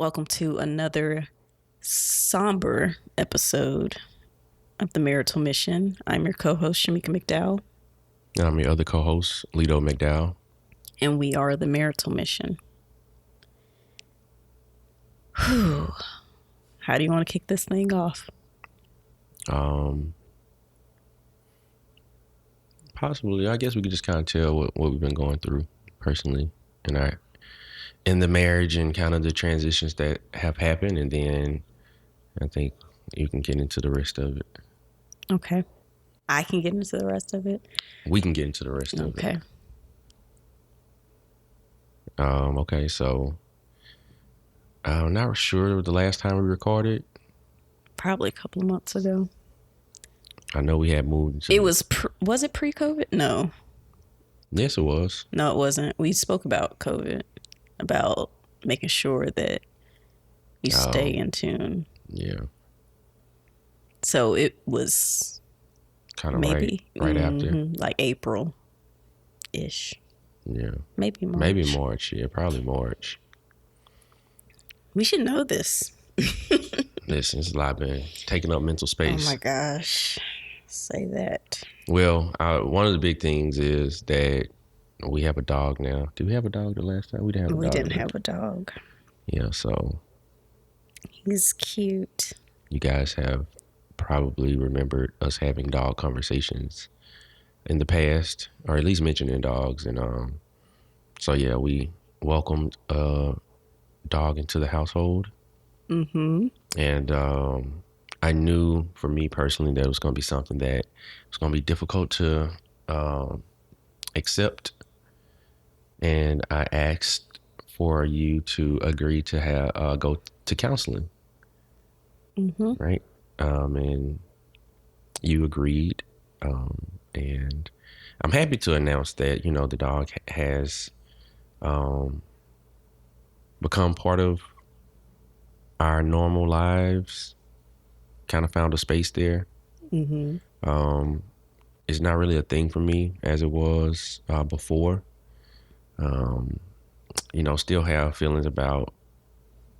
Welcome to another somber episode of The Marital Mission. I'm your co-host, Shamika McDowell. And I'm your other co-host, Lito McDowell. And we are The Marital Mission. Whew. How do you want to kick this thing off? Possibly, I guess we could just kind of tell what we've been going through personally in the marriage and kind of the transitions that have happened. And then I think you can get into the rest of it. Okay. I can get into the rest of it? We can get into the rest of it. Okay. Okay, so I'm not sure the last time we recorded. Probably a couple of months ago. I know we had moved. It was it pre-COVID? No. Yes, it was. No, it wasn't. We spoke about COVID, about making sure that you stay in tune. Yeah. So it was kind of maybe right after, like April-ish. Yeah. Maybe March. Maybe March. Yeah, probably March. We should know this. Listen, it's a lot been taking up mental space. Oh my gosh. Say that. Well, one of the big things is that we have a dog now. Did we have a dog the last time? We didn't have a dog. We didn't have a dog. Yeah, so. He's cute. You guys have probably remembered us having dog conversations in the past, or at least mentioning dogs. And so, yeah, we welcomed a dog into the household. Mm-hmm. And I knew for me personally that it was going to be something that was going to be difficult to accept. And I asked for you to agree to have go to counseling. Mm-hmm. Right? And you agreed. And I'm happy to announce that, you know, the dog has become part of our normal lives, kind of found a space there. Mm-hmm. It's not really a thing for me as it was before. You know, still have feelings about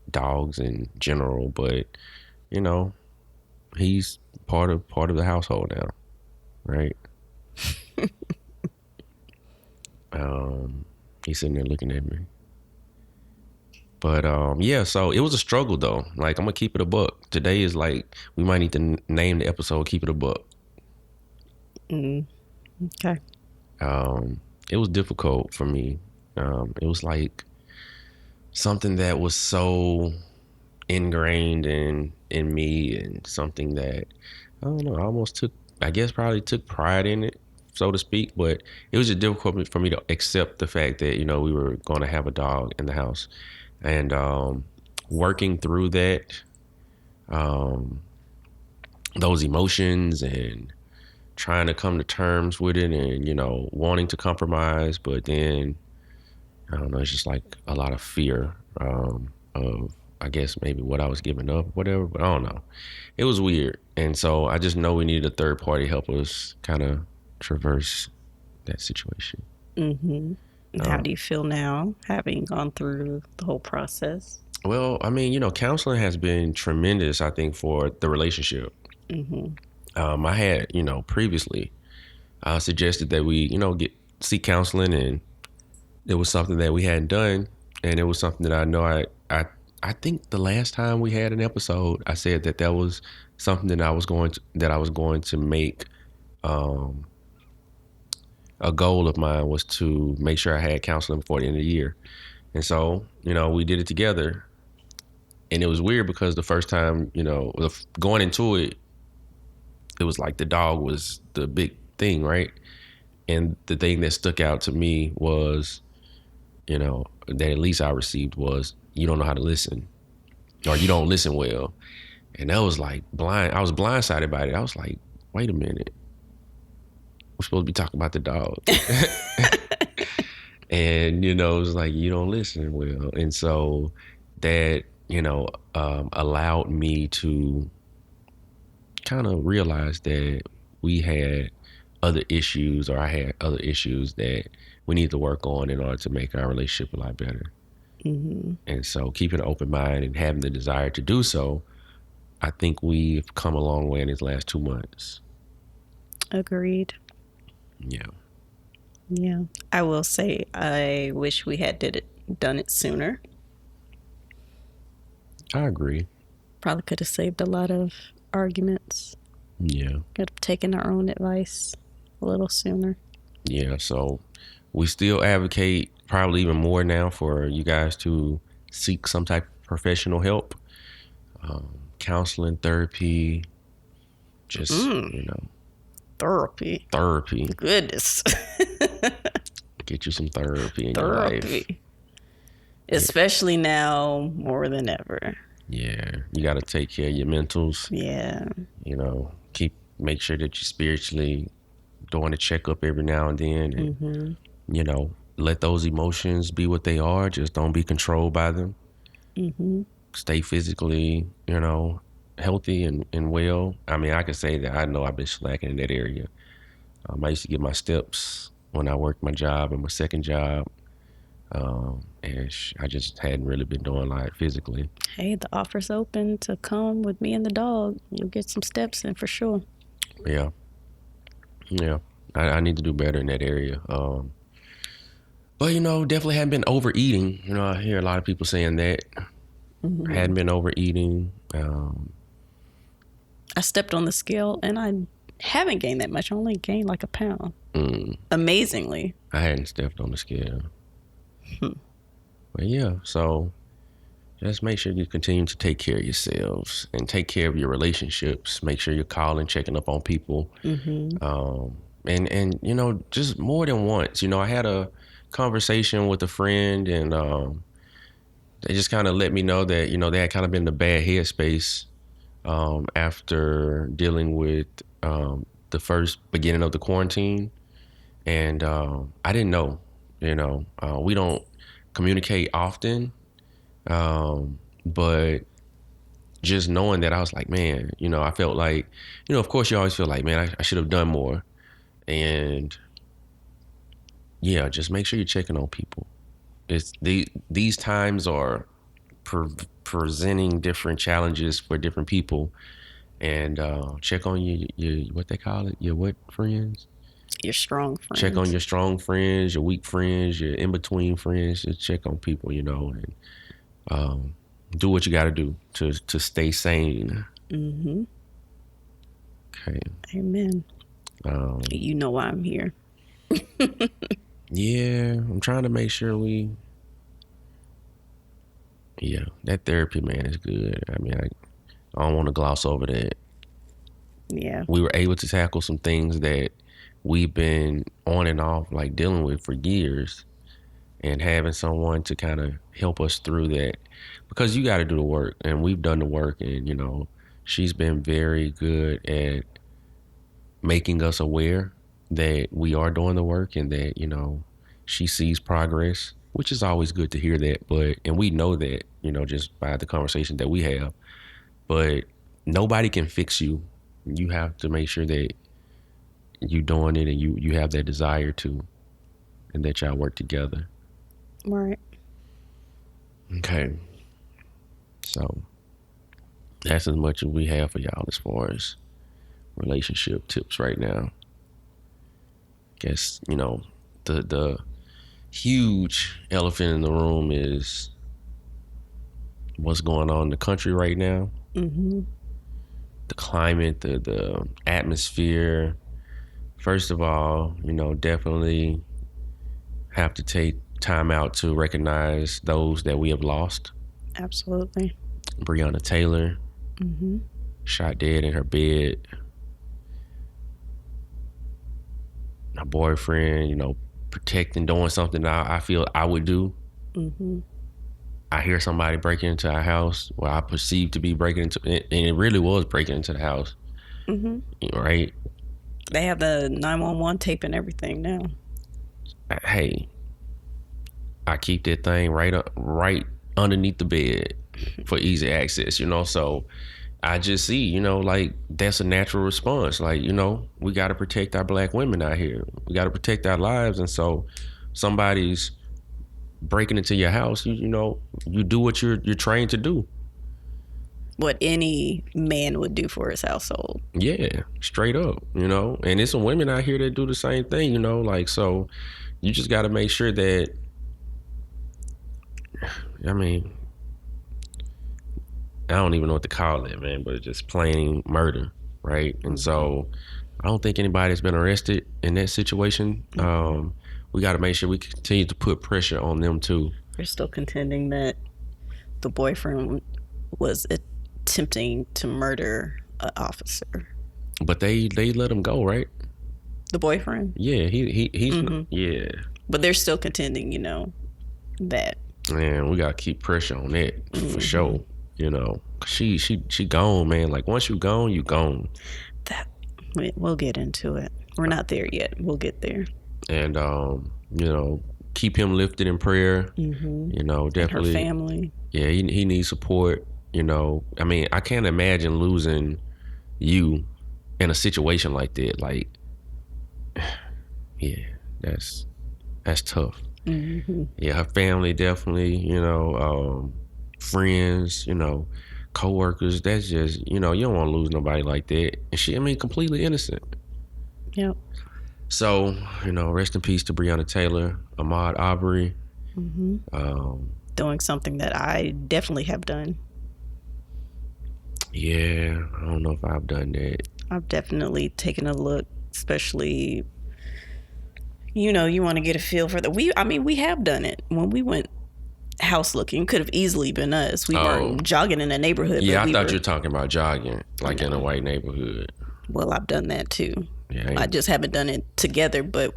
dogs in general, but you know, he's part of the household now, right? He's sitting there looking at me. But yeah, so it was a struggle though. Like, I'm gonna keep it a buck. Today is like, we might need to name the episode "Keep It a Buck." Okay. It was difficult for me. It was like something that was so ingrained in me, and something that I don't know. I guess probably took pride in it, so to speak. But it was just difficult for me to accept the fact that, you know, we were going to have a dog in the house. And working through that, those emotions, and trying to come to terms with it, and, you know, wanting to compromise, but then, I don't know, it's just like a lot of fear of, I guess, maybe what I was giving up, whatever, but I don't know. It was weird. And so I just know we needed a third party to help us kind of traverse that situation. Mm-hmm. How do you feel now, having gone through the whole process? Well, I mean, you know, counseling has been tremendous, I think, for the relationship. Mm-hmm. I had, you know, previously suggested that we, you know, seek counseling, and it was something that we hadn't done, and it was something that I know I think the last time we had an episode, I said that was something that I was going to make. A goal of mine was to make sure I had counseling before the end of the year. And so, you know, we did it together. And it was weird because the first time, you know, going into it, it was like the dog was the big thing, right? And the thing that stuck out to me was, you know, that at least I received was, you don't know how to listen, or you don't listen well. And that was like I was blindsided by it. I was like, wait a minute. We're supposed to be talking about the dog. And, you know, it was like, you don't listen well. And so that, you know, allowed me to kind of realize that we had other issues, or I had other issues that we need to work on in order to make our relationship a lot better. And so keeping an open mind and having the desire to do so, I think we've come a long way in these last 2 months. Agreed. Yeah. Yeah. I will say I wish we had done it sooner. I agree. Probably could have saved a lot of arguments. Yeah. Could have taken our own advice a little sooner. Yeah. So we still advocate probably even more now for you guys to seek some type of professional help, counseling, therapy, just, Therapy. Goodness. Get you some therapy in your life. Especially now more than ever. Yeah. You got to take care of your mentals. Yeah. Make sure that you're spiritually doing a checkup every now and then, and let those emotions be what they are. Just don't be controlled by them. Stay physically, healthy and well. I mean, I can say that I know I've been slacking in that area. I used to get my steps when I worked my job and my second job, and I just hadn't really been doing a lot physically. Hey, the offer's open to come with me and the dog. You'll get some steps in for sure. Yeah. I need to do better in that area. But definitely hadn't been overeating. I hear a lot of people saying that. I hadn't been overeating. I stepped on the scale and I haven't gained that much. I only gained like a pound. Amazingly. I hadn't stepped on the scale. But yeah, so just make sure you continue to take care of yourselves and take care of your relationships. Make sure you're calling, checking up on people. And just more than once. I had a conversation with a friend, and they just kind of let me know that they had kind of been in a bad headspace after dealing with the first beginning of the quarantine, and I didn't know. We don't communicate often, but just knowing that, I was like, man, I felt like, of course you always feel like, man, I should have done more. And yeah, just make sure you're checking on people. It's these times are presenting different challenges for different people, and check on your what they call it, your what friends? Your strong friends. Check on your strong friends, your weak friends, your in-between friends. Just check on people, and do what you got to do to stay sane. Okay. Amen. You know why I'm here. Yeah, I'm trying to make sure that therapy, man, is good. I mean, I don't want to gloss over that. Yeah. We were able to tackle some things that we've been on and off, like dealing with for years, and having someone to kind of help us through that, because you got to do the work, and we've done the work, and she's been very good at making us aware that we are doing the work, and that she sees progress, which is always good to hear that. And we know that just by the conversation that we have, but nobody can fix you. You have to make sure that you doing it, and you have that desire to, and that y'all work together. Right. Okay. So that's as much as we have for y'all as far as relationship tips right now. Guess the huge elephant in the room is what's going on in the country right now. The climate, the atmosphere. First of all, definitely have to take time out to recognize those that we have lost. Absolutely. Breonna Taylor, shot dead in her bed. My boyfriend, protecting, doing something I feel I would do. I hear somebody breaking into our house, what I perceive to be breaking into, and it really was breaking into the house. Right? They have the 911 tape and everything now. Hey, I keep that thing right underneath the bed for easy access, so I just see, like, that's a natural response. Like, we got to protect our Black women out here. We got to protect our lives. And so somebody's breaking into your house, you know, you do what you're trained to do. What any man would do for his household. Yeah, straight up, you know. And there's some women out here that do the same thing, you know, like, so you just got to make sure that, I mean, I don't even know what to call it, man, but it's just plain murder, right? And so I don't think anybody's been arrested in that situation. We got to make sure we continue to put pressure on them too. They're still contending that the boyfriend was attempting to murder an officer. But they let him go, right? The boyfriend? Yeah, he's yeah. But they're still contending, you know, that. Man, we gotta keep pressure on that for sure. You know, she gone, man. Like, once you gone, you gone. We'll get into it. We're not there yet. We'll get there. And you know, keep him lifted in prayer. You know, definitely. And her family. Yeah, he needs support. You know, I mean, I can't imagine losing you in a situation like that. Like, yeah, that's tough. Yeah, her family definitely, you know, friends, you know, co-workers, that's just, you know, you don't want to lose nobody like that. And she, I mean, completely innocent. Yep. So, you know, rest in peace to Breonna Taylor, Ahmaud Arbery. Doing something that I definitely have done. Yeah, I don't know if I've done that. I've definitely taken a look, especially, you know, you want to get a feel for that. We have done it. When we went house looking, could have easily been us. We weren't jogging in a neighborhood. Yeah, I thought you were talking about jogging, like in a white neighborhood. Well, I've done that too. Yeah, I just haven't done it together, but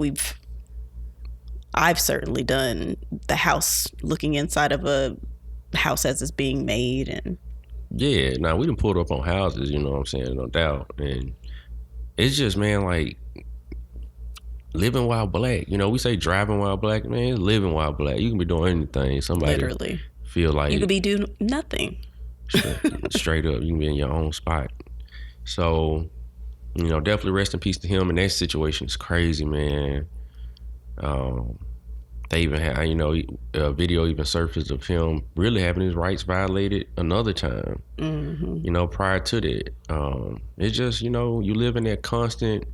I've certainly done the house, looking inside of a house as it's being made. And yeah, now we done pulled up on houses, you know what I'm saying, no doubt. And it's just, man, like, living while black. You know, we say driving while black, man, it's living while black. You can be doing anything. Somebody literally feel like you could be doing nothing. Straight up, you can be in your own spot. So, you know, definitely rest in peace to him. And that situation is crazy, man. They even had, you know, a video even surfaced of him really having his rights violated another time. You know, prior to that, it's just, you know, you live in that constant.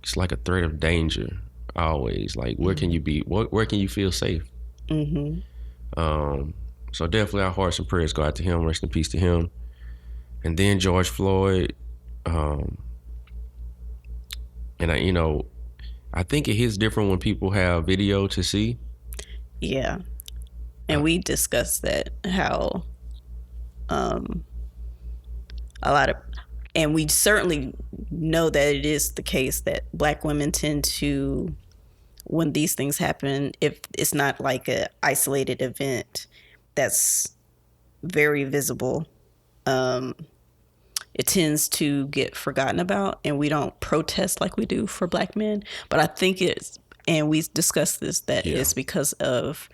It's like a threat of danger always. Like, where can you be? Where can you feel safe? So definitely our hearts and prayers go out to him. Rest in peace to him. And then George Floyd. And you know, I think it hits different when people have video to see. Yeah. And we discussed that, how a lot of, and we certainly know that it is the case that Black women tend to, when these things happen, if it's not like an isolated event that's very visible, it tends to get forgotten about, and we don't protest like we do for Black men. But I think it's, and we discussed this, that it's because of,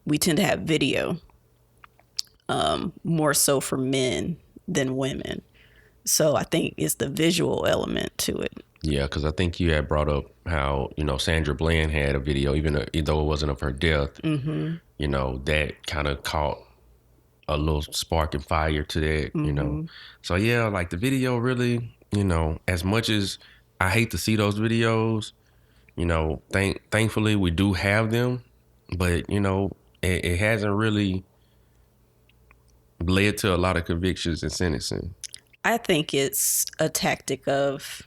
we tend to have video more so for men than women. So I think it's the visual element to it. Yeah, because I think you had brought up how, you know, Sandra Bland had a video, even though it wasn't of her death, you know, that kind of caught a little spark and fire to that, you know. So yeah, like the video really, you know, as much as I hate to see those videos, you know, thankfully we do have them, but, you know, it hasn't really led to a lot of convictions and sentencing. I think it's a tactic of,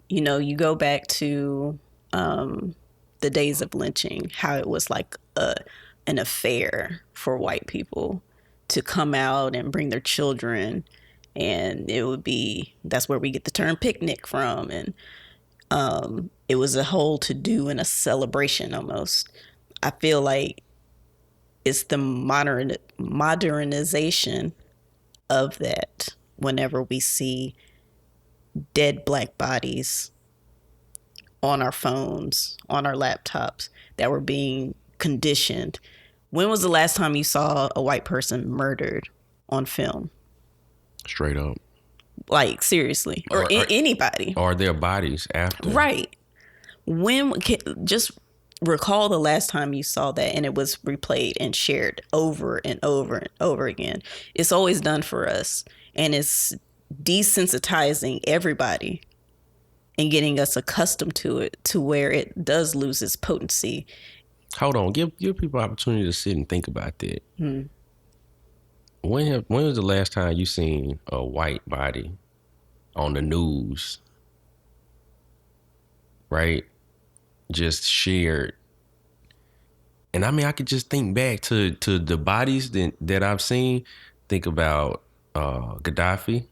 you know, you go back to the days of lynching, how it was like an affair for white people to come out and bring their children, and it would be, that's where we get the term picnic from, and it was a whole to-do and a celebration almost. I feel like it's the modernization of that whenever we see dead Black bodies on our phones, on our laptops, that were being conditioned. When was the last time you saw a white person murdered on film? Straight up. Like, seriously. Or anybody. Or their bodies after. Right. When, just recall the last time you saw that and it was replayed and shared over and over and over again. It's always done for us, and it's desensitizing everybody and getting us accustomed to it to where it does lose its potency. Hold on, give people opportunity to sit and think about that. When was the last time you seen a white body on the news, right? Just shared. And I mean, I could just think back to the bodies that I've seen. Think about Gaddafi.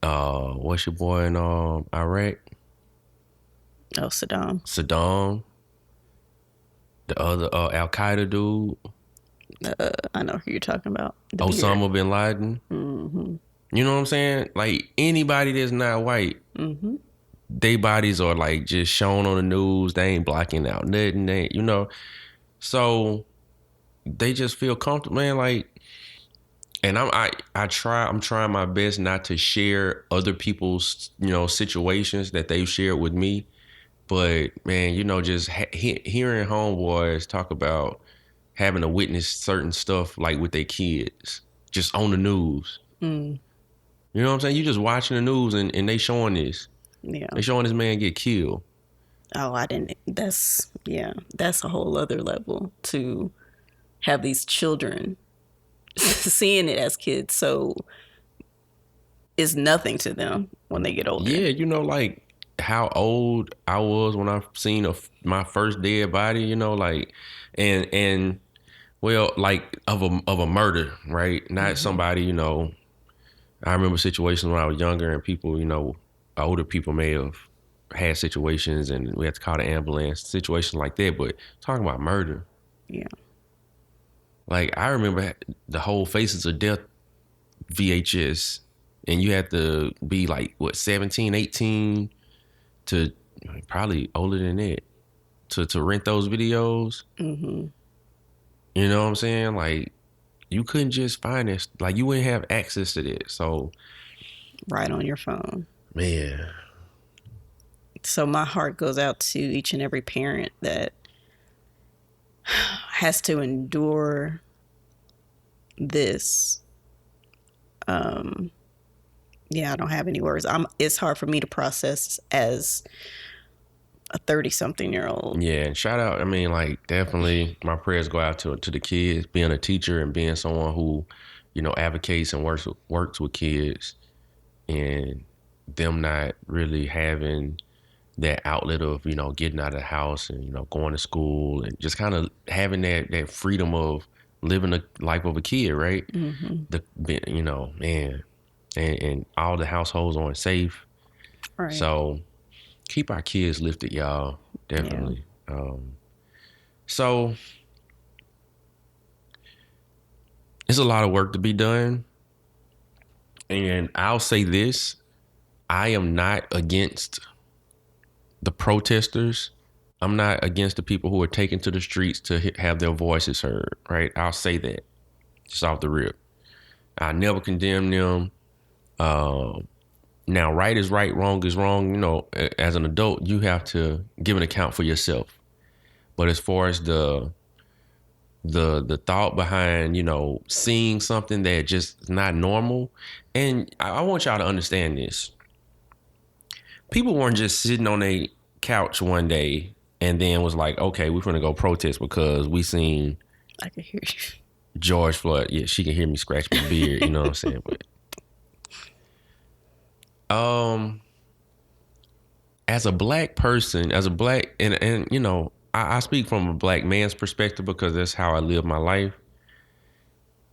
What's your boy in Iraq? Oh, Saddam. Saddam. The other Al Qaeda dude. I know who you're talking about. Osama bin Laden. You know what I'm saying? Like anybody that's not white, they bodies are like just shown on the news. They ain't blocking out nothing. They, you know, so they just feel comfortable, man. Like, and I'm trying my best not to share other people's, you know, situations that they've shared with me. But man, you know, just hearing homeboys talk about having to witness certain stuff like with their kids just on the news. You know what I'm saying? You just watching the news and they showing this. Yeah. They showing this man get killed. Oh, I didn't. That's a whole other level to have these children seeing it as kids. So it's nothing to them when they get older. Yeah, you know, like how old I was when I seen my first dead body, you know, like, and well, like of a murder, right? Not somebody, you know. I remember situations when I was younger and people, you know, older people may have had situations and we had to call the ambulance, situations like that. But talking about murder. Yeah. Like I remember the whole Faces of Death VHS, and you had to be like, what, 17, 18 to probably older than that to rent those videos. You know what I'm saying? Like you couldn't just find this, like you wouldn't have access to that. So right on your phone. Man. So my heart goes out to each and every parent that has to endure this. Yeah, I don't have any words. It's hard for me to process as a 30-something-year-old. Yeah, and shout out, I mean, like, definitely my prayers go out to the kids, being a teacher and being someone who, you know, advocates and works with kids, and them not really having that outlet of, you know, getting out of the house and, you know, going to school and just kind of having that freedom of living the life of a kid, right? You know, man, and all the households aren't safe. Right. So keep our kids lifted, y'all. Definitely. Yeah. So it's a lot of work to be done. And I'll say this, I am not against the protesters. I'm not against the people who are taken to the streets to have their voices heard, right? I'll say that just off the rip. I never condemn them. Now, right is right, wrong is wrong. You know, as an adult, you have to give an account for yourself. But as far as the thought behind, you know, seeing something that just is not normal, and I want y'all to understand this. People weren't just sitting on a couch one day and then was like, okay, we're gonna go protest because we seen. I can hear you. George Floyd. Yeah, she can hear me scratch my beard. You know what I'm saying? But as a black person, and you know, I speak from a black man's perspective because that's how I live my life.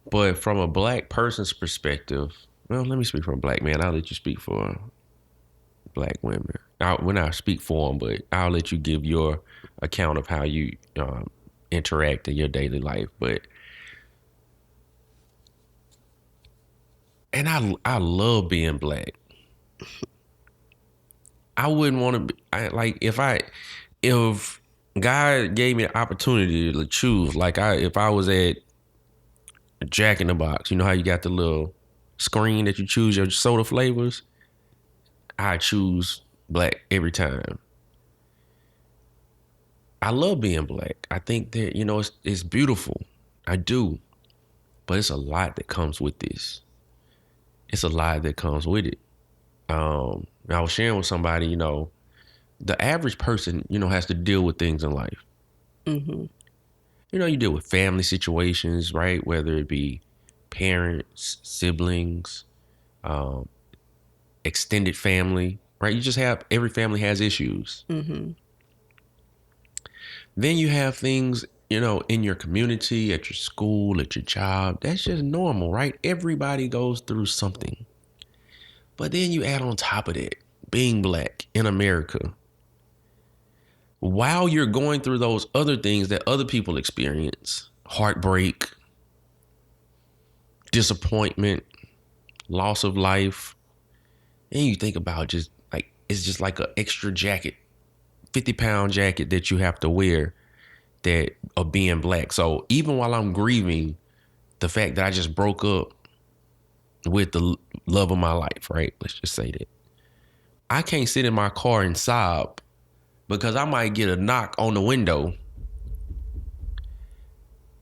But from a black person's perspective, well, let me speak from a black man. I'll let you speak for black women. When I speak for them, but I'll let you give your account of how you interact in your daily life. But and I love being black. I wouldn't want to be if God gave me the opportunity to choose, like if I was at Jack in the Box, you know how you got the little screen that you choose your soda flavors? I choose black every time. I love being black. I think that, it's beautiful. I do. But it's a lot that comes with this. It's a lot that comes with it. I was sharing with somebody, the average person, has to deal with things in life. Mm-hmm. You deal with family situations, right? Whether it be parents, siblings, um, extended family, right? Every family has issues. Mm-hmm. Then you have things, in your community, at your school, at your job. That's just normal, right? Everybody goes through something. But then you add on top of that, being black in America. While you're going through those other things that other people experience, heartbreak, disappointment, loss of life, and you think about it's just like an extra jacket, 50-pound jacket that you have to wear that of being black. So even while I'm grieving the fact that I just broke up with the love of my life, right? Let's just say that. I can't sit in my car and sob because I might get a knock on the window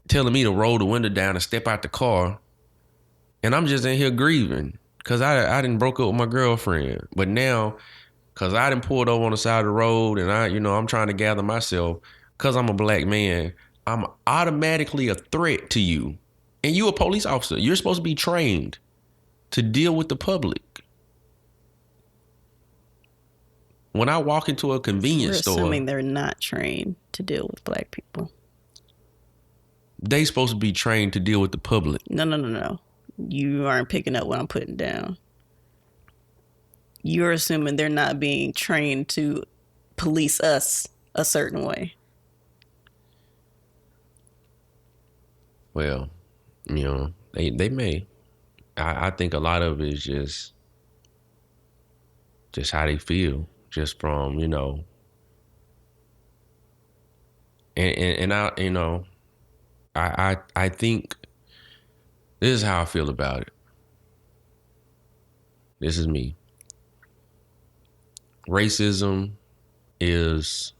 telling me to roll the window down and step out the car. And I'm just in here grieving because I didn't broke up with my girlfriend. But now, because I didn't pulled over on the side of the road and I'm trying to gather myself because I'm a black man, I'm automatically a threat to you. And you a police officer. You're supposed to be trained to deal with the public. When I walk into a convenience store, assuming they're not trained to deal with black people. They supposed to be trained to deal with the public. No. You aren't picking up what I'm putting down. You're assuming they're not being trained to police us a certain way. Well, they may. I think a lot of it is just how they feel, just from, and I think this is how I feel about it. This is me. Racism is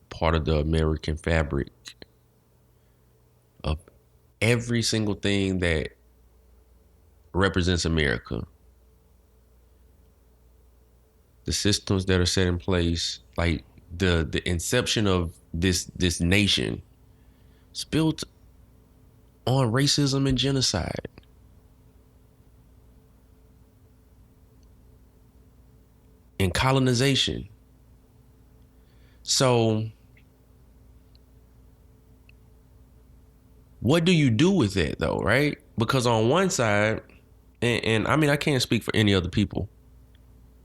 part of the American fabric of every single thing that represents America. The systems that are set in place, like the inception of this nation, is built on racism and genocide. And colonization. So what do you do with it though, right? Because on one side, and I mean, I can't speak for any other people.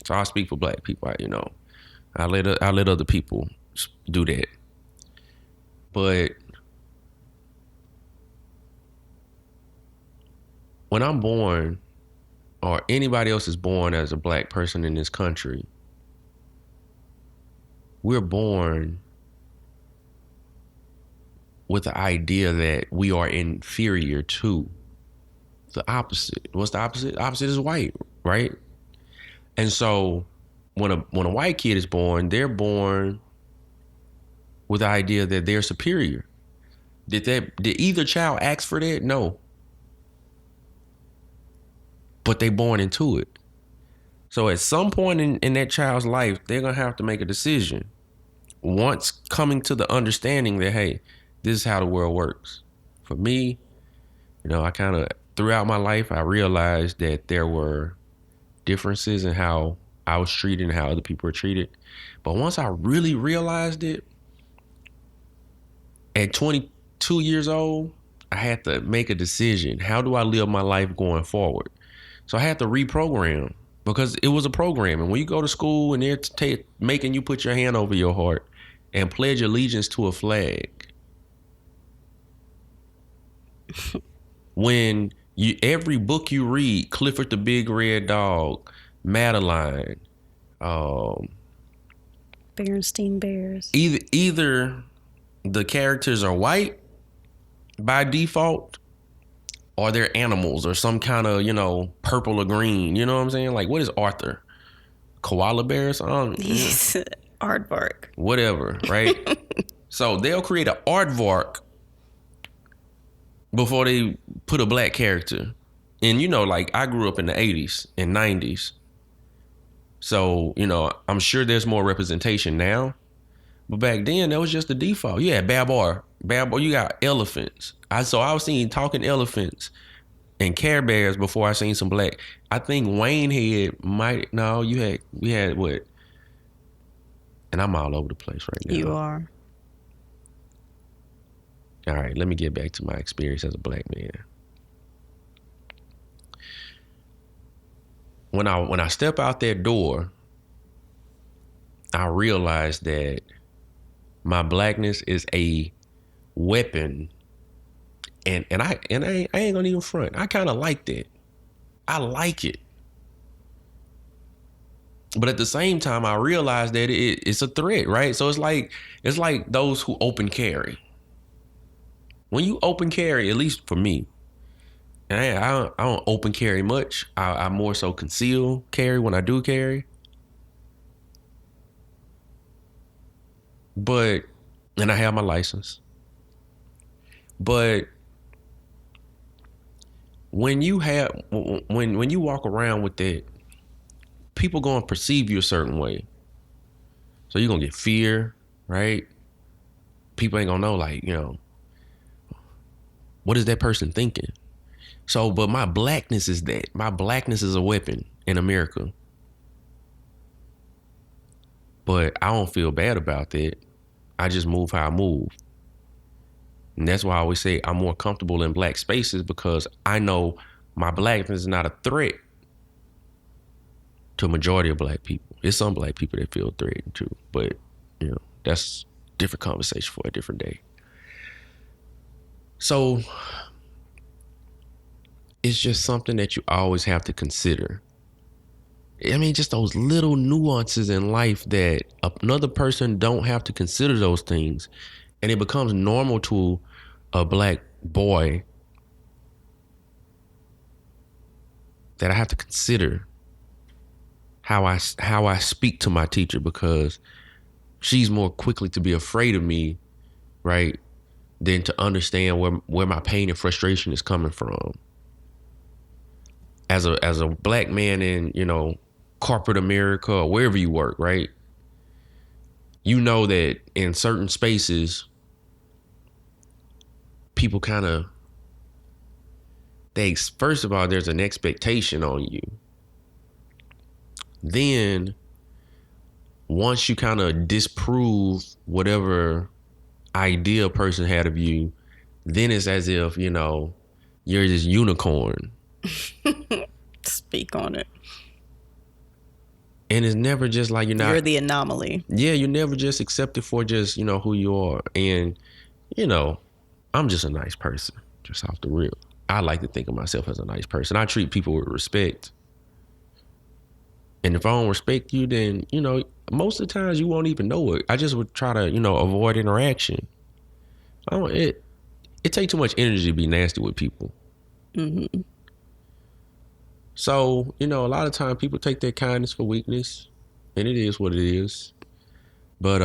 So I speak for black people, I let other people do that. But when I'm born, or anybody else is born as a black person in this country, we're born with the idea that we are inferior to the opposite. What's the opposite? Opposite is white, right? And so when a white kid is born, they're born with the idea that they're superior. Did either child ask for that? No. But they born into it. So at some point in that child's life, they're going to have to make a decision. Once coming to the understanding that, hey, this is how the world works. For me, I kind of, throughout my life, I realized that there were differences in how I was treated and how other people were treated. But once I really realized it, at 22 years old, I had to make a decision. How do I live my life going forward? So I had to reprogram, because it was a program. And when you go to school and they're making you put your hand over your heart and pledge allegiance to a flag, when every book you read, Clifford the Big Red Dog, Madeline, Berenstain Bears. Either the characters are white by default, or they're animals or some kind of, purple or green. You know what I'm saying? Like, what is Arthur? Koala bear or something? Aardvark. Whatever, right? So they'll create an aardvark before they put a black character. And like I grew up in the 80s and 90s. So, I'm sure there's more representation now. But back then, that was just the default. You had Babar. You got elephants. I was seeing talking elephants and Care Bears before I seen some black. I think Wayne we had what? And I'm all over the place right now. You are. All right, let me get back to my experience as a black man. When I step out that door, I realize that my blackness is a weapon, and I ain't gonna even front. I kind of like that. I like it, but at the same time, I realize that it's a threat, right? So it's like those who open carry. When you open carry, at least for me, and I don't open carry much. I more so conceal carry when I do carry. And I have my license. But when you walk around with that, people gonna perceive you a certain way. So you're gonna get fear, right? People ain't gonna know, like, what is that person thinking? So, but my blackness is that. My blackness is a weapon in America. But I don't feel bad about that. I just move how I move. And that's why I always say I'm more comfortable in black spaces, because I know my blackness is not a threat to a majority of black people. There's some black people that feel threatened too. But, that's a different conversation for a different day. So it's just something that you always have to consider. I mean, just those little nuances in life that another person don't have to consider those things. And it becomes normal to a black boy that I have to consider how I speak to my teacher, because she's more quickly to be afraid of me, right, than to understand where my pain and frustration is coming from. As a black man in, corporate America or wherever you work, right? You know that in certain spaces, people kind of, first of all, there's an expectation on you. Then once you kind of disprove whatever idea a person had of you, then it's as if, you're this unicorn. Speak on it. And it's never just like you're the anomaly. Yeah, you're never just accepted for just, who you are. And, I'm just a nice person, just off the real. I like to think of myself as a nice person. I treat people with respect. And if I don't respect you, then, most of the times you won't even know it. I just would try to, avoid interaction. It takes too much energy to be nasty with people. Mm-hmm. So, a lot of times people take their kindness for weakness, and it is what it is. But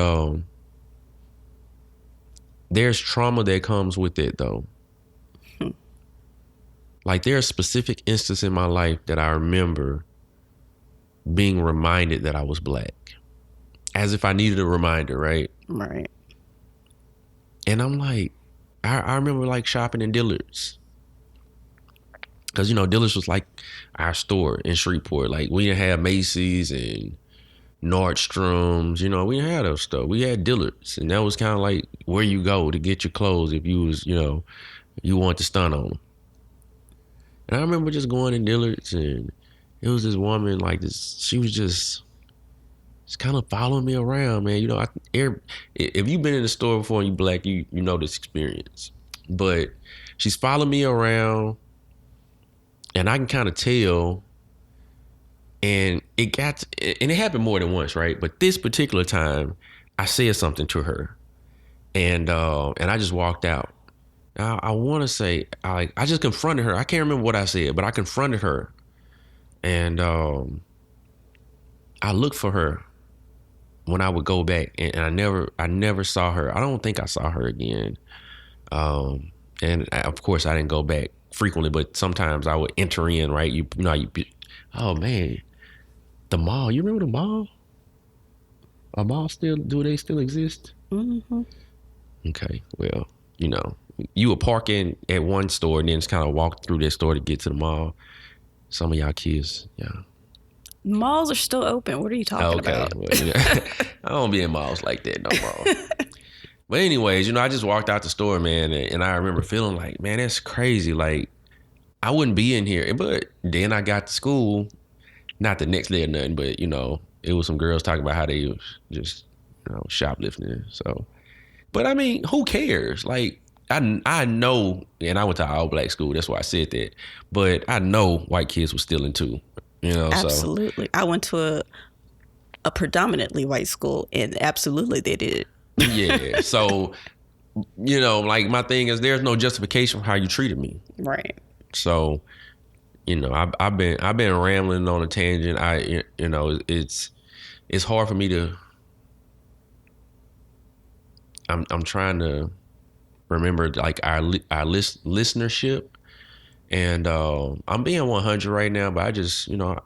there's trauma that comes with it, though. Like, there's a specific instance in my life that I remember being reminded that I was black, as if I needed a reminder, right? Right. And I'm like, I remember like shopping in Dillard's. Because, Dillard's was like our store in Shreveport. Like, we didn't have Macy's and Nordstrom's, we didn't have those stuff. We had Dillard's. And that was kind of like where you go to get your clothes if you was, you want to stun on them. And I remember just going in Dillard's, and it was this woman like this. She was just kind of following me around, man. If you've been in the store before and you black, you know this experience. But she's following me around. And I can kind of tell, and it happened more than once, right? But this particular time, I said something to her, and I just walked out. I want to say, I just confronted her. I can't remember what I said, but I confronted her, and I looked for her, when I would go back, and I never saw her. I don't think I saw her again. And of course, I didn't go back frequently, but sometimes I would enter in. Right, you know, oh man, the mall. You remember the mall? A mall still? Do they still exist? Mm-hmm. Okay, well, you know, you would park in at one store and then just kind of walk through that store to get to the mall. Some of y'all kids, yeah. Malls are still open. What are you talking about? Well, you know, I don't be in malls like that no more. But anyways, you know, I just walked out the store, man, and I remember feeling like, man, that's crazy. Like, I wouldn't be in here. But then I got to school, not the next day or nothing, but, you know, it was some girls talking about how they was just, you know, shoplifting. So, but I mean, who cares? Like, I know, and I went to all black school. That's why I said that. But I know white kids were stealing too, you know. Absolutely. So. I went to a predominantly white school, and absolutely they did. Yeah. So, you know, like my thing is, there's no justification for how you treated me. Right. So, you know, I've been rambling on a tangent. You know, it's hard for me to. I'm trying to remember like our listenership, and I'm being 100 right now, but I just, you know,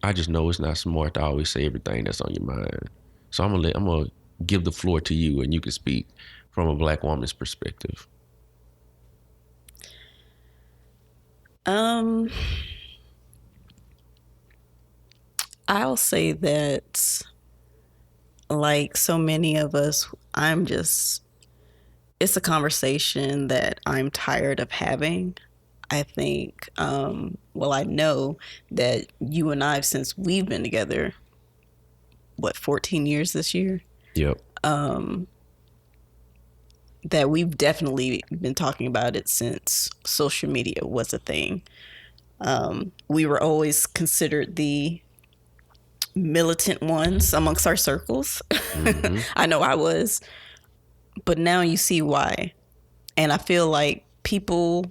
I just know it's not smart to always say everything that's on your mind. So I'm gonna give the floor to you, and you can speak from a black woman's perspective. I'll say that, like so many of us, it's a conversation that I'm tired of having. I think, I know that you and I, since we've been together, 14 years this year? Yep. That we've definitely been talking about it since social media was a thing. We were always considered the militant ones amongst our circles. Mm-hmm. I know I was. But now you see why. And I feel like people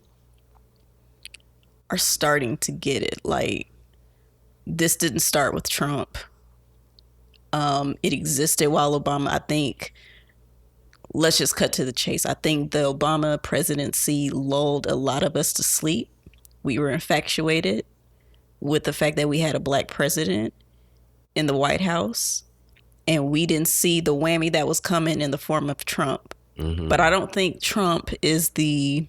are starting to get it. Like, this didn't start with Trump. It existed while Obama, I think, let's just cut to the chase. I think the Obama presidency lulled a lot of us to sleep. We were infatuated with the fact that we had a black president in the White House, and we didn't see the whammy that was coming in the form of Trump. Mm-hmm. But I don't think Trump is the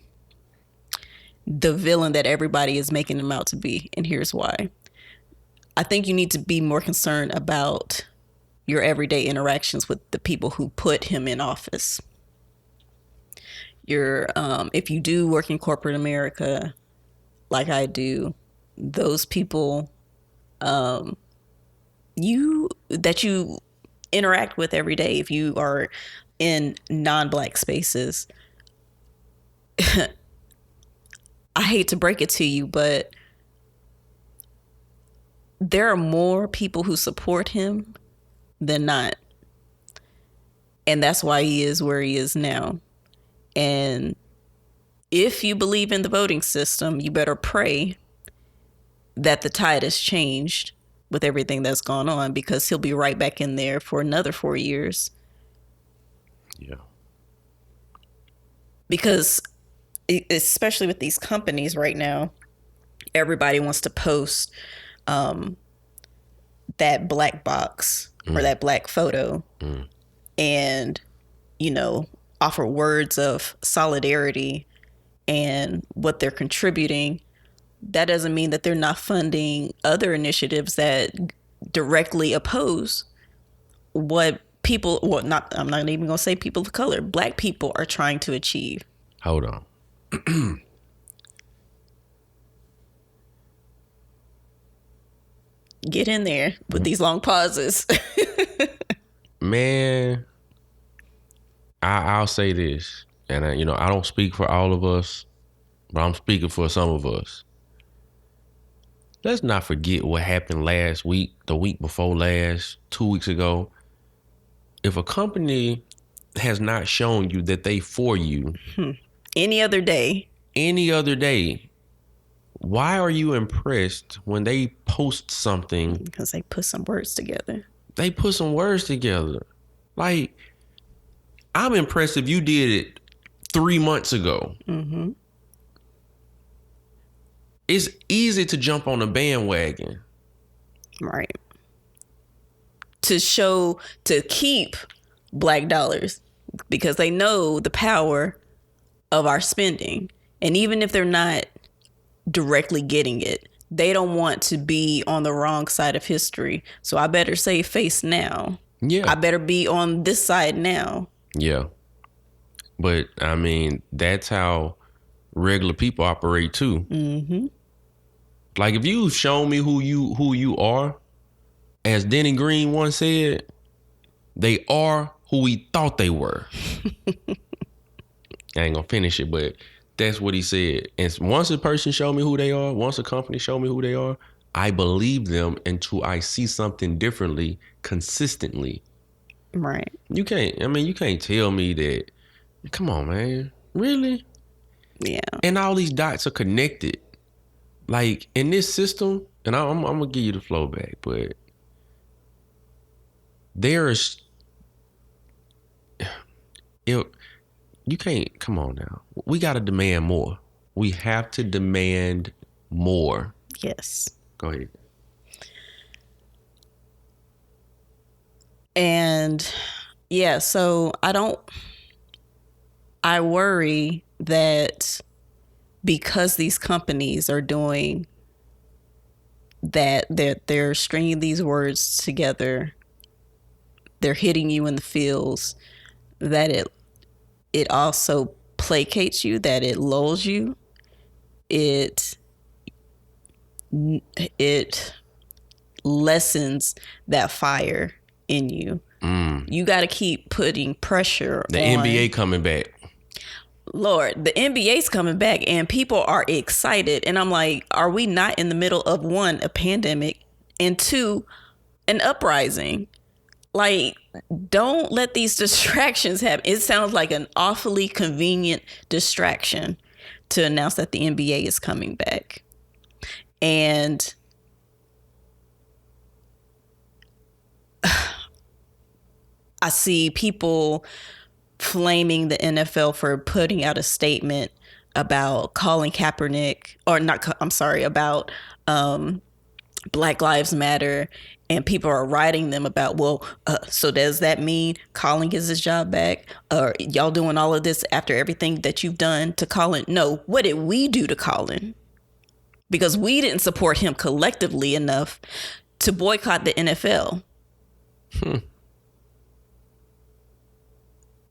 villain that everybody is making him out to be, and here's why. I think you need to be more concerned about your everyday interactions with the people who put him in office. If you do work in corporate America, like I do, those people you interact with every day, if you are in non-black spaces, I hate to break it to you, but there are more people who support him than not. And that's why he is where he is now. And if you believe in the voting system, you better pray that the tide has changed with everything that's gone on, because he'll be right back in there for another 4 years. Yeah. Because especially with these companies right now, everybody wants to post that black box or that black photo and, you know, offer words of solidarity and what they're contributing. That doesn't mean that they're not funding other initiatives that directly oppose what people, I'm not even going to say people of color, black people are trying to achieve. Hold on. Get in there with these long pauses. Man, I'll say this, and I don't speak for all of us, but I'm speaking for some of us. Let's not forget what happened last week, the week before last, 2 weeks ago. If a company has not shown you that they for you any other day, why are you impressed when they post something? Because they put some words together. They put some words together. Like, I'm impressed if you did it 3 months ago. Mm-hmm. It's easy to jump on the bandwagon. Right. To keep black dollars, because they know the power of our spending. And even if they're not directly getting it, they don't want to be on the wrong side of history. So I better save face now. Yeah. I better be on this side now. Yeah. But I mean, that's how regular people operate too. Mm-hmm. Like, if you show me who you are, as Denny Green once said, they are who we thought they were. I ain't gonna finish it, but that's what he said. And once a person show me who they are, once a company show me who they are, I believe them until I see something differently consistently. Right. You can't tell me that. Come on, man. Really? Yeah. And all these dots are connected. Like, in this system, and I'm gonna give you the flow back, but there's you can't, come on now. We gotta demand more. We have to demand more. Yes. Go ahead. And yeah, so I worry that because these companies are doing that, they're stringing these words together, they're hitting you in the feels, that it also placates you, that it lulls you, it lessens that fire in you. You got to keep putting pressure The on. NBA coming back. Lord, the NBA's coming back and people are excited. And I'm like, are we not in the middle of, one, a pandemic, and two, an uprising? Like, don't let these distractions happen. It sounds like an awfully convenient distraction to announce that the NBA is coming back. And I see people flaming the NFL for putting out a statement about Colin Kaepernick, or not, I'm sorry, about Black Lives Matter. And people are writing them about, well, so does that mean Colin gets his job back? Or y'all doing all of this after everything that you've done to Colin? No, what did we do to Colin? Because we didn't support him collectively enough to boycott the NFL.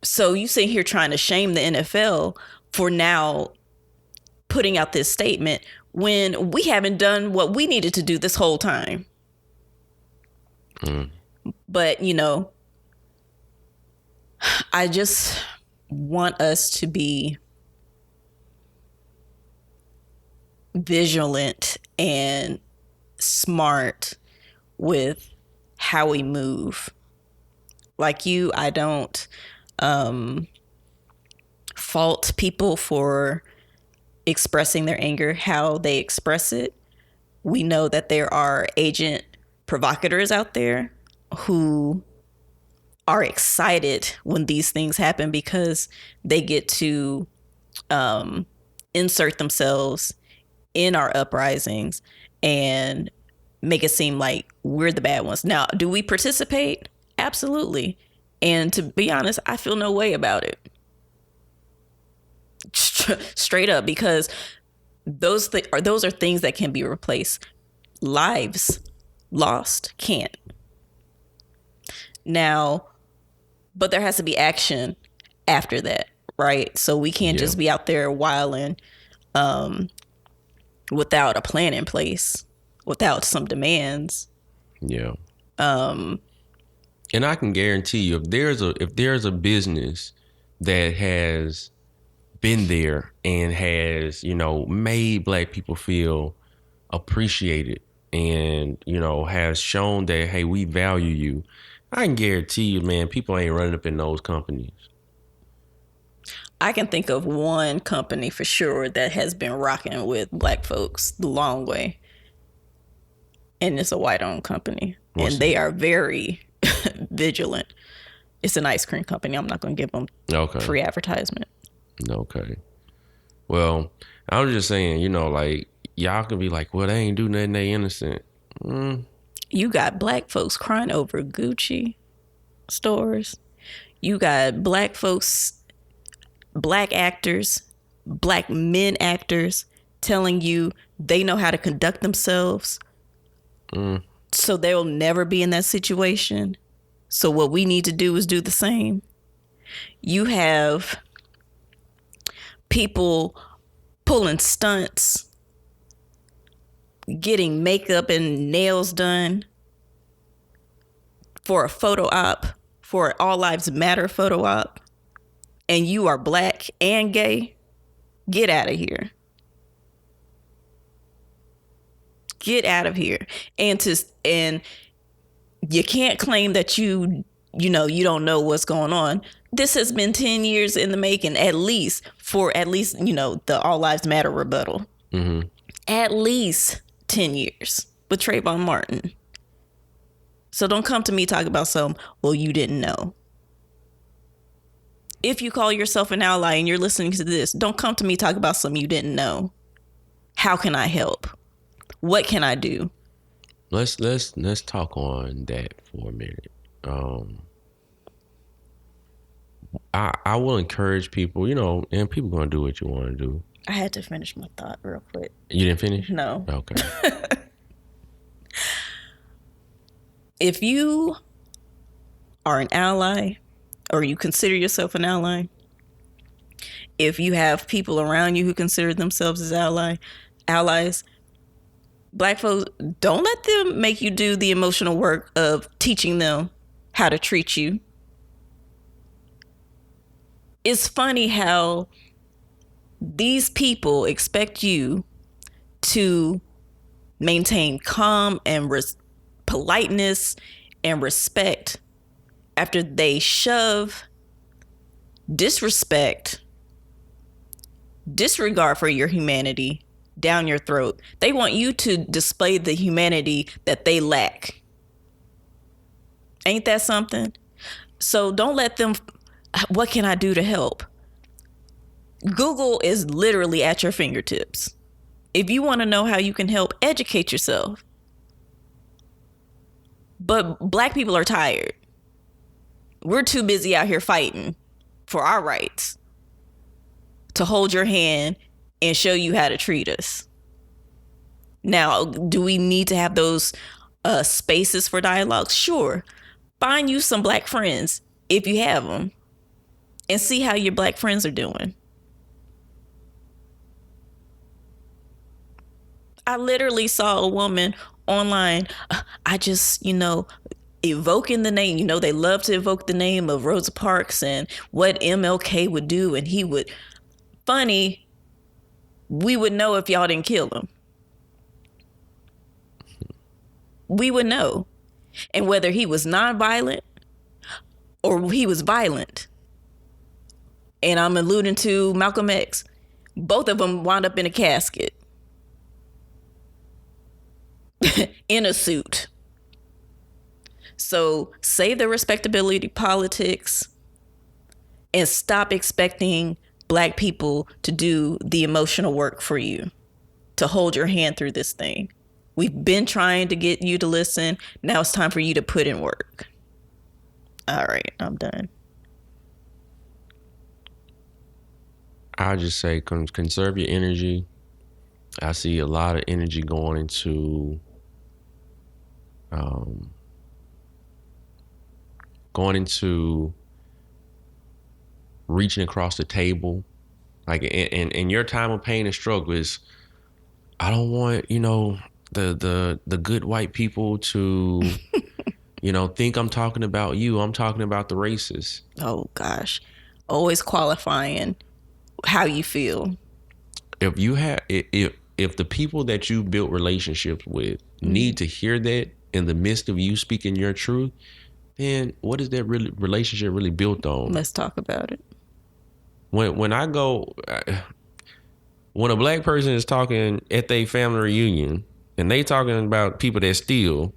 So you sit here trying to shame the NFL for now putting out this statement when we haven't done what we needed to do this whole time. But, you know, I just want us to be vigilant and smart with how we move. Like you, I don't fault people for expressing their anger how they express it. We know that there are agent provocateurs out there who are excited when these things happen because they get to insert themselves in our uprisings and make it seem like we're the bad ones. Now, do we participate? Absolutely. And to be honest, I feel no way about it. Straight up, because those are things that can be replaced. Lives lost can't. Now, but there has to be action after that, right? So we can't just be out there wilding without a plan in place, without some demands. Yeah. And I can guarantee you, if there's a business that has been there and has, you know, made Black people feel appreciated and, you know, has shown that, hey, we value you, I can guarantee you, man, people ain't running up in those companies. I can think of one company for sure that has been rocking with Black folks the long way. And it's a white-owned company. And they are very Vigilant. It's an ice cream company. I'm not going to give them free advertisement. Okay. Well, I was just saying, like, y'all can be like, well, they ain't do nothing, they innocent. You got black folks crying over Gucci stores. You got black folks, black actors, black men actors telling you they know how to conduct themselves. So they'll never be in that situation. So what we need to do is do the same. You have people pulling stunts, getting makeup and nails done for a photo op, for an All Lives Matter photo op, and you are black and gay. Get out of here. Get out of here. And you can't claim that you don't know what's going on. This has been 10 years in the making, at least, the All Lives Matter rebuttal. Mm-hmm. At least 10 years with Trayvon Martin. So don't come to me talking about well, you didn't know. If you call yourself an ally and you're listening to this, don't come to me talking about something you didn't know. How can I help? What can I do? Let's talk on that for a minute. I will encourage people, and people gonna do what you want to do. I had to finish my thought real quick. You didn't finish? No. Okay. If you are an ally, or you consider yourself an ally, if you have people around you who consider themselves as allies, black folks, don't let them make you do the emotional work of teaching them how to treat you. It's funny how these people expect you to maintain calm and politeness and respect after they shove disregard for your humanity down your throat. They want you to display the humanity that they lack. Ain't that something? So don't let them, what can I do to help? Google is literally at your fingertips. If you want to know how you can help, educate yourself. But black people are tired. We're too busy out here fighting for our rights to hold your hand and show you how to treat us. Now, do we need to have those spaces for dialogue? Sure. Find you some black friends if you have them and see how your black friends are doing. I literally saw a woman online. I just, evoking the name. They love to evoke the name of Rosa Parks and what MLK would do. And he would, funny, we would know if y'all didn't kill him. We would know. And whether he was nonviolent or he was violent. And I'm alluding to Malcolm X. Both of them wound up in a casket. In a suit. So save the respectability politics and stop expecting black people to do the emotional work for you, to hold your hand through this thing. We've been trying to get you to listen. Now it's time for you to put in work. All right, I'm done. I'll just say conserve your energy. I see a lot of energy going into reaching across the table. Like in your time of pain and struggle is, I don't want, the good white people to, think I'm talking about you. I'm talking about the racists. Oh gosh. Always qualifying how you feel. If the people that you built relationships with need to hear that in the midst of you speaking your truth, then what is that relationship really built on? Let's talk about it. When a black person is talking at their family reunion and they talking about people that steal,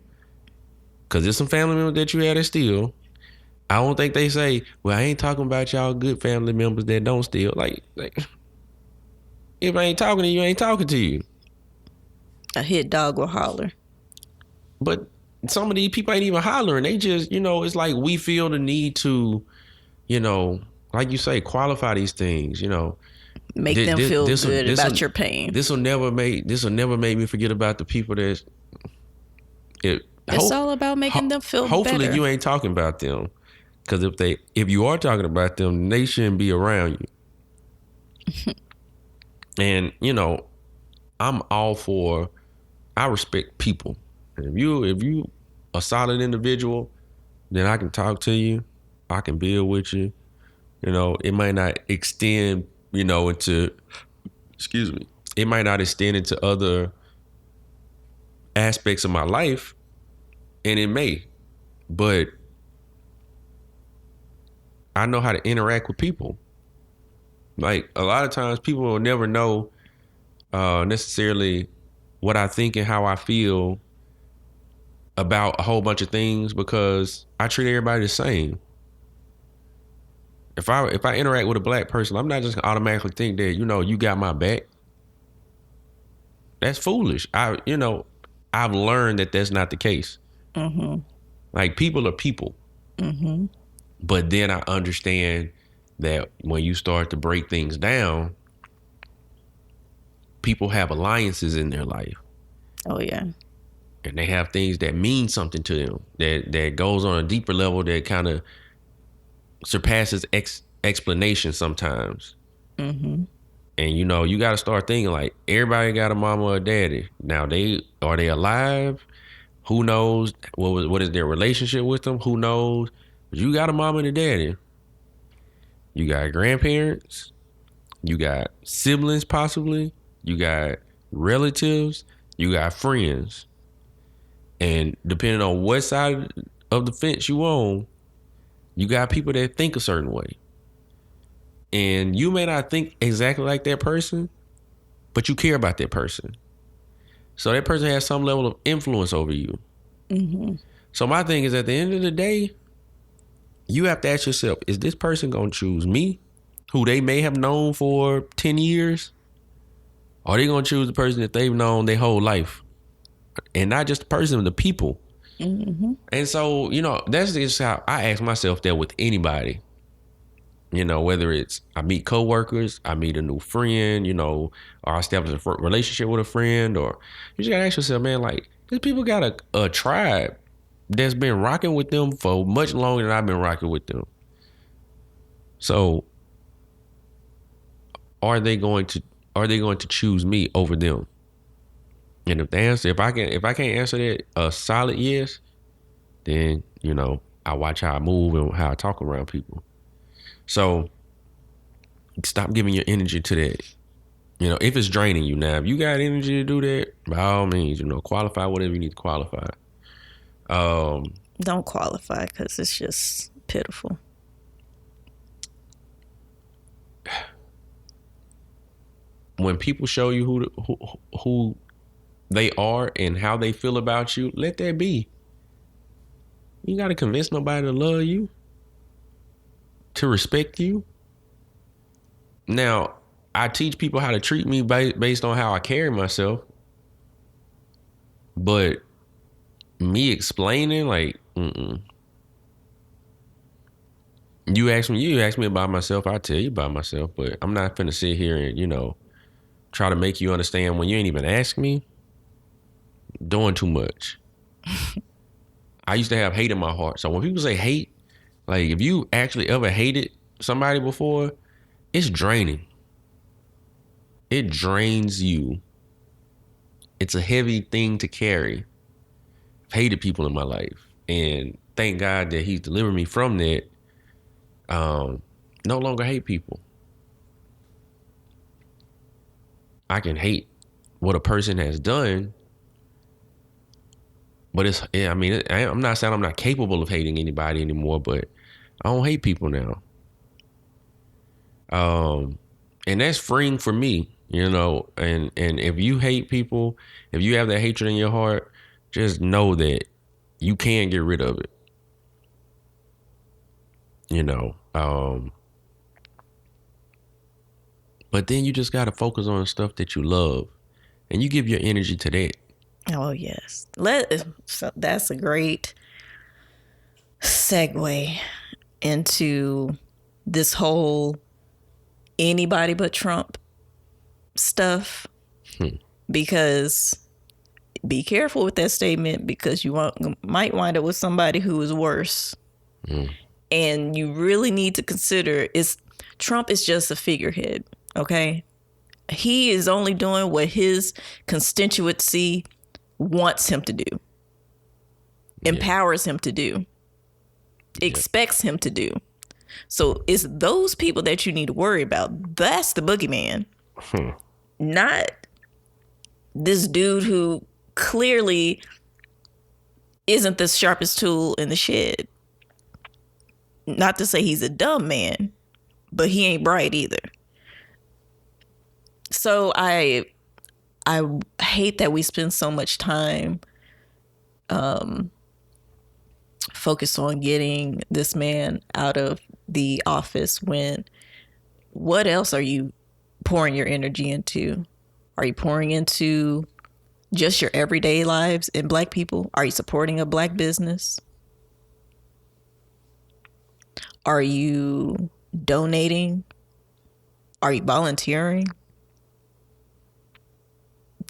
Because there's some family members that you had that steal. I don't think they say, well, I ain't talking about y'all good family members that don't steal. Like if I ain't talking to you, I ain't talking to you. A hit dog will holler. But some of these people ain't even hollering. They just, it's like we feel the need to, like you say, qualify these things, Make them feel good about your pain. This will never make me forget about the people that it's all about making them feel hopefully better. You ain't talking about them. Because if you are talking about them, they shouldn't be around you. And, I'm all for, I respect people. If you a solid individual, then I can talk to you. I can build with you. It might not extend, into, excuse me, it might not extend into other aspects of my life, and it may, but I know how to interact with people. Like a lot of times people will never know necessarily what I think and how I feel about a whole bunch of things because I treat everybody the same. If I interact with a black person, I'm not just gonna automatically think that, you got my back. That's foolish. I've learned that that's not the case. Mm-hmm. Like people are people. Mm-hmm. But then I understand that when you start to break things down, people have alliances in their life. Oh yeah. And they have things that mean something to them that goes on a deeper level that kind of surpasses explanation sometimes. Mm-hmm. And you got to start thinking like everybody got a mama or a daddy. Now are they alive? Who knows? What is their relationship with them? Who knows? But you got a mama and a daddy. You got grandparents. You got siblings possibly. You got relatives. You got friends. And depending on what side of the fence you on, you got people that think a certain way. And you may not think exactly like that person, but you care about that person. So that person has some level of influence over you. Mm-hmm. So my thing is at the end of the day, you have to ask yourself, is this person going to choose me, who they may have known for 10 years? Or are they going to choose the person that they've known their whole life? And not just the person, the people. Mm-hmm. And so, that's just how I ask myself that with anybody. Whether it's I meet coworkers, I meet a new friend, or I establish a relationship with a friend, or you just gotta ask yourself, man, like, these people got a tribe that's been rocking with them for much longer than I've been rocking with them. So are they going to choose me over them? And if I can't answer that a solid yes, then, I watch how I move and how I talk around people. So stop giving your energy to that. If it's draining you now, if you got energy to do that, by all means, qualify whatever you need to qualify. Don't qualify because it's just pitiful. When people show you who they are and how they feel about you, let that be. You got to convince nobody to love you, to respect you. Now, I teach people how to treat me based on how I carry myself. But me explaining, like, You ask me about myself, I tell you about myself. But I'm not finna sit here and, try to make you understand when you ain't even ask me. Doing too much. I used to have hate in my heart. So when people say hate, like if you actually ever hated somebody before, it's draining. It drains you. It's a heavy thing to carry. I've hated people in my life. And thank God that he's delivered me from that. No longer hate people. I can hate what a person has done, but I'm not saying I'm not capable of hating anybody anymore, but I don't hate people now. And that's freeing for me, and if you hate people, if you have that hatred in your heart, just know that you can get rid of it. You know, but then you just got to focus on stuff that you love, and you give your energy to that. Oh yes. So that's a great segue into this whole anybody but Trump stuff. Because be careful with that statement, because you might wind up with somebody who is worse. And you really need to consider Trump is just a figurehead, okay? He is only doing what his constituency wants him to do, empowers him to do, expects him to do. So it's those people that you need to worry about. That's the boogeyman. Not this dude who clearly isn't the sharpest tool in the shed. Not to say he's a dumb man, but he ain't bright either. So I hate that we spend so much time focused on getting this man out of the office, when what else are you pouring your energy into? Are you pouring into just your everyday lives and Black people? Are you supporting a Black business? Are you donating? Are you volunteering?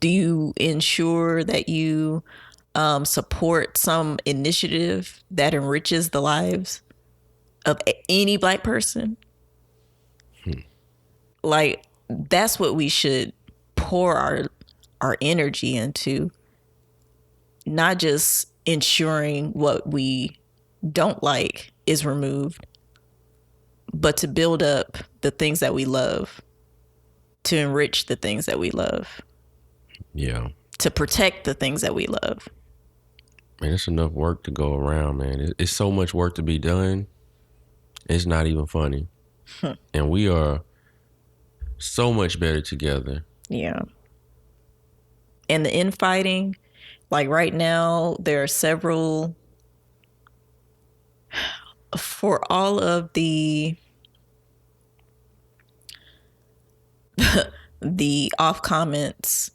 Do you ensure that you support some initiative that enriches the lives of any Black person? Like, that's what we should pour our energy into, not just ensuring what we don't like is removed, but to build up the things that we love, to enrich the things that we love. Yeah. To protect the things that we love. Man, it's enough work to go around, man. It's so much work to be done. It's not even funny. And we are so much better together. Yeah. And the infighting, like right now, there are several, for all of the off comments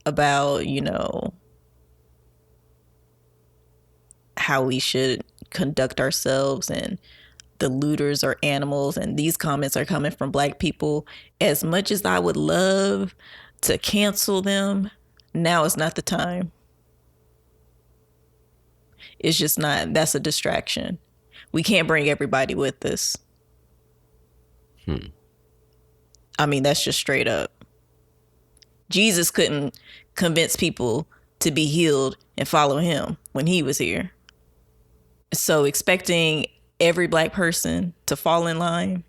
about, you know, how we should conduct ourselves and the looters are animals, and these comments are coming from Black people. As much as I would love to cancel them, now is not the time. It's just not. That's a distraction. We can't bring everybody with us. I mean, that's just straight up. Jesus couldn't convince people to be healed and follow him when he was here. So expecting every Black person to fall in line,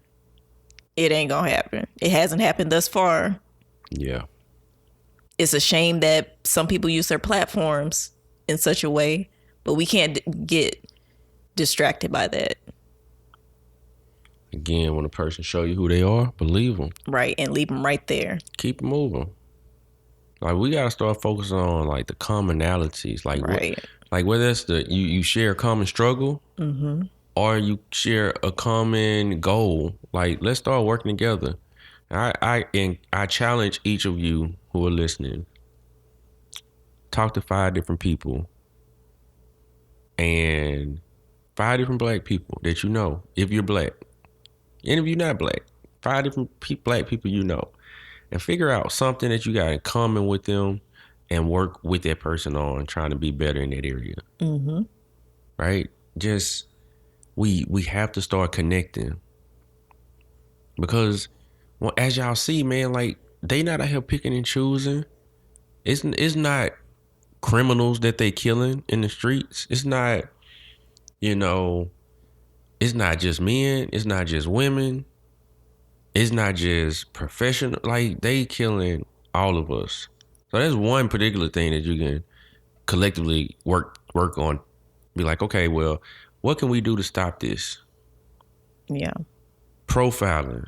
it ain't gonna happen. It hasn't happened thus far. Yeah. It's a shame that some people use their platforms in such a way, but we can't get distracted by that. Again, when a person show you who they are, believe them. Right, and leave them right there. Keep it moving. Like, we gotta start focusing on like the commonalities. Like, right. Like whether it's you share a common struggle, or you share a common goal. Like, let's start working together. I challenge each of you who are listening. Talk to 5 different people, and 5 different Black people that you know, if you're Black. And if you're not Black, 5 different Black people you know, and figure out something that you got in common with them, and work with that person on trying to be better in that area. Right? Just we have to start connecting, because, well, as y'all see, man, like, they not out here picking and choosing. It's not criminals that they killing in the streets. It's not, you know, it's not just men. It's not just women. It's not just professional. Like, they killing all of us. So that's one particular thing that you can collectively work on. Be like, okay, well, what can we do to stop this? Yeah. Profiling,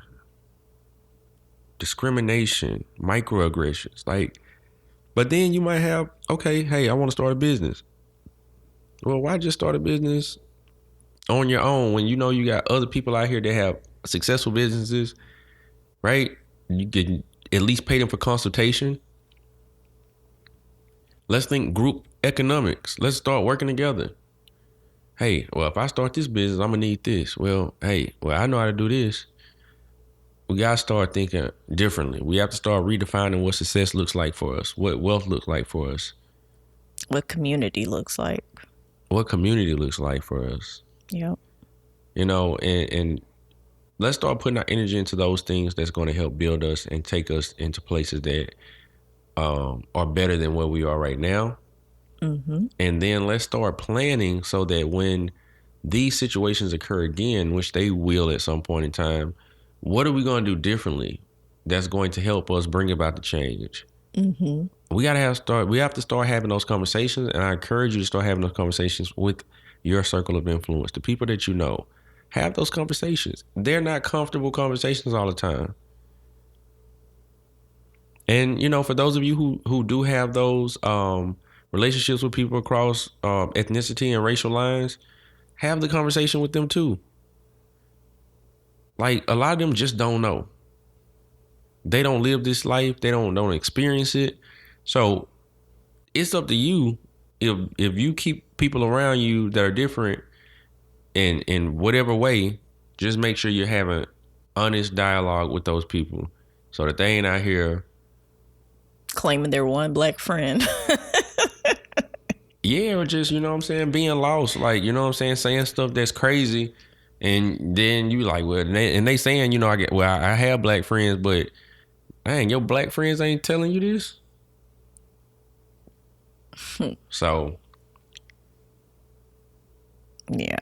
discrimination, microaggressions. Like, but then you might have, okay, hey, I want to start a business. Well, why just start a business on your own when you know you got other people out here that have successful businesses, right? You can at least pay them for consultation. Let's think group economics. Let's start working together. Hey, well, if I start this business, I'm gonna need this. Well, hey, well, I know how to do this. We gotta start thinking differently. We have to start redefining what success looks like for us, what wealth looks like for us, What community looks like. what community looks like for us. Yep. You know, and let's start putting our energy into those things that's going to help build us and take us into places that are better than where we are right now. Mm-hmm. And then let's start planning so that when these situations occur again, which they will at some point in time, what are we going to do differently that's going to help us bring about the change? Mm-hmm. We have to start having those conversations, and I encourage you to start having those conversations with your circle of influence, the people that you know. Have those conversations. They're not comfortable conversations all the time. And you know, for those of you who do have those relationships with people across ethnicity and racial lines, have the conversation with them too. Like a lot of them just don't know. They don't live this life. They don't experience it. So it's up to you. If you keep people around you that are different in whatever way, just make sure you're having honest dialogue with those people so that they ain't out here Claiming their one black friend. yeah, or just, you know what I'm saying, being lost, like, you know what I'm saying stuff that's crazy, and then you like, well, and they saying, you know, I have black friends, but dang, your black friends ain't telling you this. So Yeah.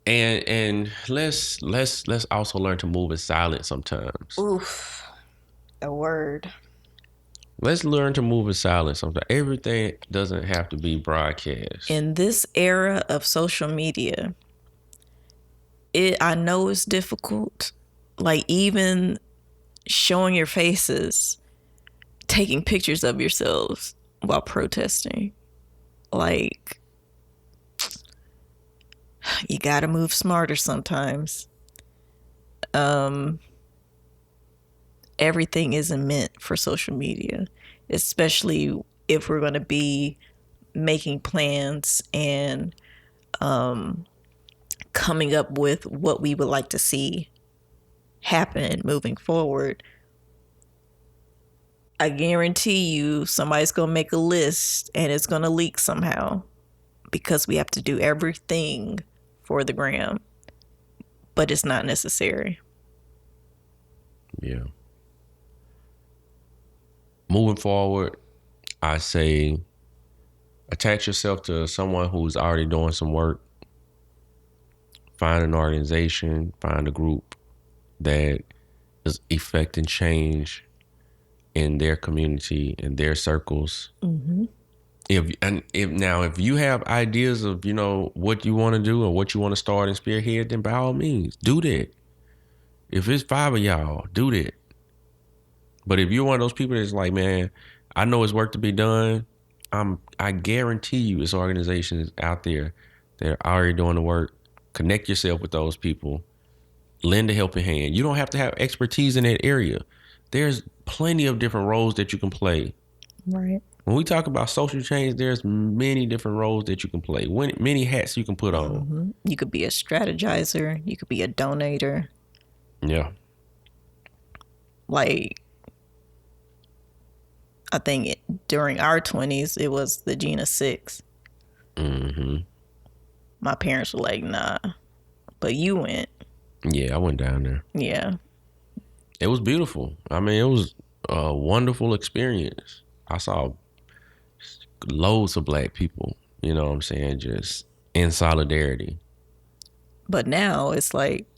and let's also learn to move in silence sometimes. Oof. A word. Let's learn to move in silence sometimes. Everything doesn't have to be broadcast. In this era of social media, I know it's difficult. Like even showing your faces, taking pictures of yourselves while protesting. Like you gotta move smarter sometimes. Everything isn't meant for social media, especially if we're going to be making plans and coming up with what we would like to see happen moving forward. I guarantee you somebody's going to make a list and it's going to leak somehow because we have to do everything for the gram, but it's not necessary. Yeah. Moving forward, I say attach yourself to someone who's already doing some work. Find an organization, find a group that is effecting change in their community, in their circles. Mm-hmm. If you have ideas of, you know, what you want to do or what you want to start and spearhead, then by all means, do that. If it's 5 of y'all, do that. But if you're one of those people that's like, man, I know it's work to be done, I guarantee you it's organizations out there that are already doing the work. Connect yourself with those people. Lend a helping hand. You don't have to have expertise in that area. There's plenty of different roles that you can play. Right. When we talk about social change, there's many different roles that you can play, many hats you can put on. Mm-hmm. You could be a strategizer. You could be a donator. Yeah. Like, I think during our 20s, it was the Gina 6. Mm-hmm. My parents were like, nah. But you went. Yeah, I went down there. Yeah. It was beautiful. I mean, it was a wonderful experience. I saw loads of black people, you know what I'm saying, just in solidarity. But now it's like,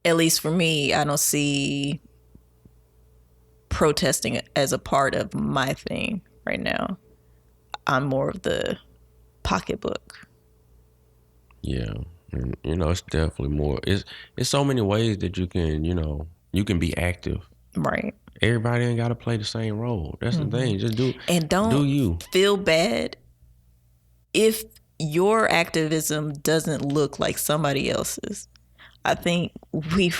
at least for me, I don't see protesting as a part of my thing right now. I'm more of the pocketbook. Yeah. And, you know, it's definitely more. It's so many ways that you can, you know, you can be active. Right. Everybody ain't got to play the same role. That's the thing. Just do And don't do you. feel bad if your activism doesn't look like somebody else's. I think we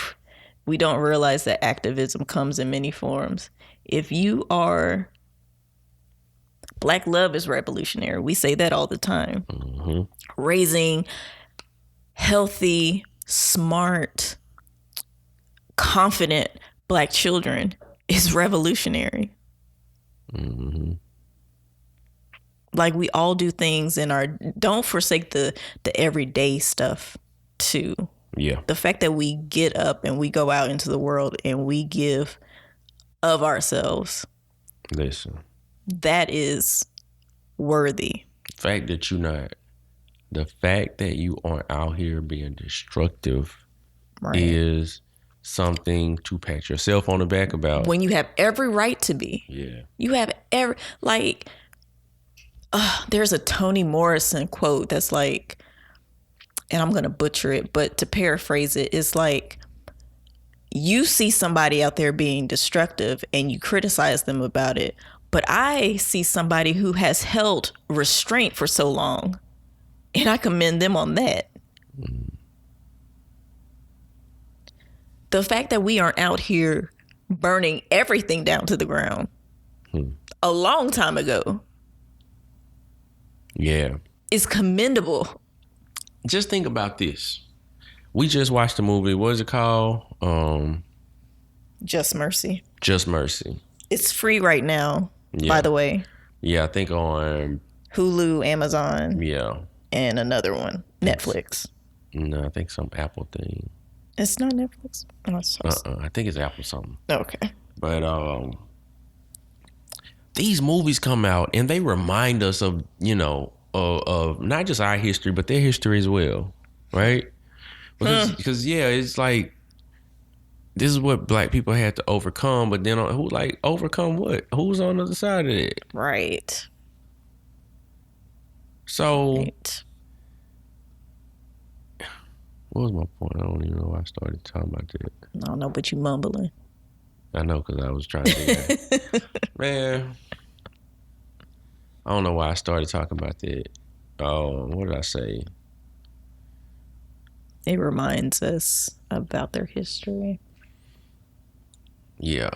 don't realize that activism comes in many forms. If you are Black love is revolutionary. We say that all the time. Mm-hmm. Raising healthy, smart, confident Black children is revolutionary. Mm-hmm. Like, we all do things in our, don't forsake the everyday stuff too. Yeah. The fact that we get up and we go out into the world and we give of ourselves, Listen. that is worthy. The fact that you aren't out here being destructive Right. is something to pat yourself on the back about. When you have every right to be. Yeah. You have every, like, there's a Toni Morrison quote that's like, and I'm going to butcher it, but to paraphrase it, it's like, you see somebody out there being destructive and you criticize them about it, but I see somebody who has held restraint for so long, and I commend them on that. The fact that we aren't out here burning everything down to the ground a long time ago, Yeah. is commendable. Just think about this. We just watched the movie. What is it called? Just Mercy. Just Mercy. It's free right now, by the way. Yeah, I think on Hulu, Amazon, yeah. and another one, Netflix. No, I think some Apple thing. It's not Netflix. Oh, it's I think it's Apple something. okay. But these movies come out and they remind us of, of not just our history, but their history as well, right? Because yeah, it's like, this is what Black people had to overcome, but then overcome what? Who's on the other side of it? Right. So, Right. what was my point? I don't even know why I started talking about that. I don't know, but you mumbling. I know, because I was trying to do that. Man, I don't know why I started talking about that. What did I say? It reminds us about their history. Yeah.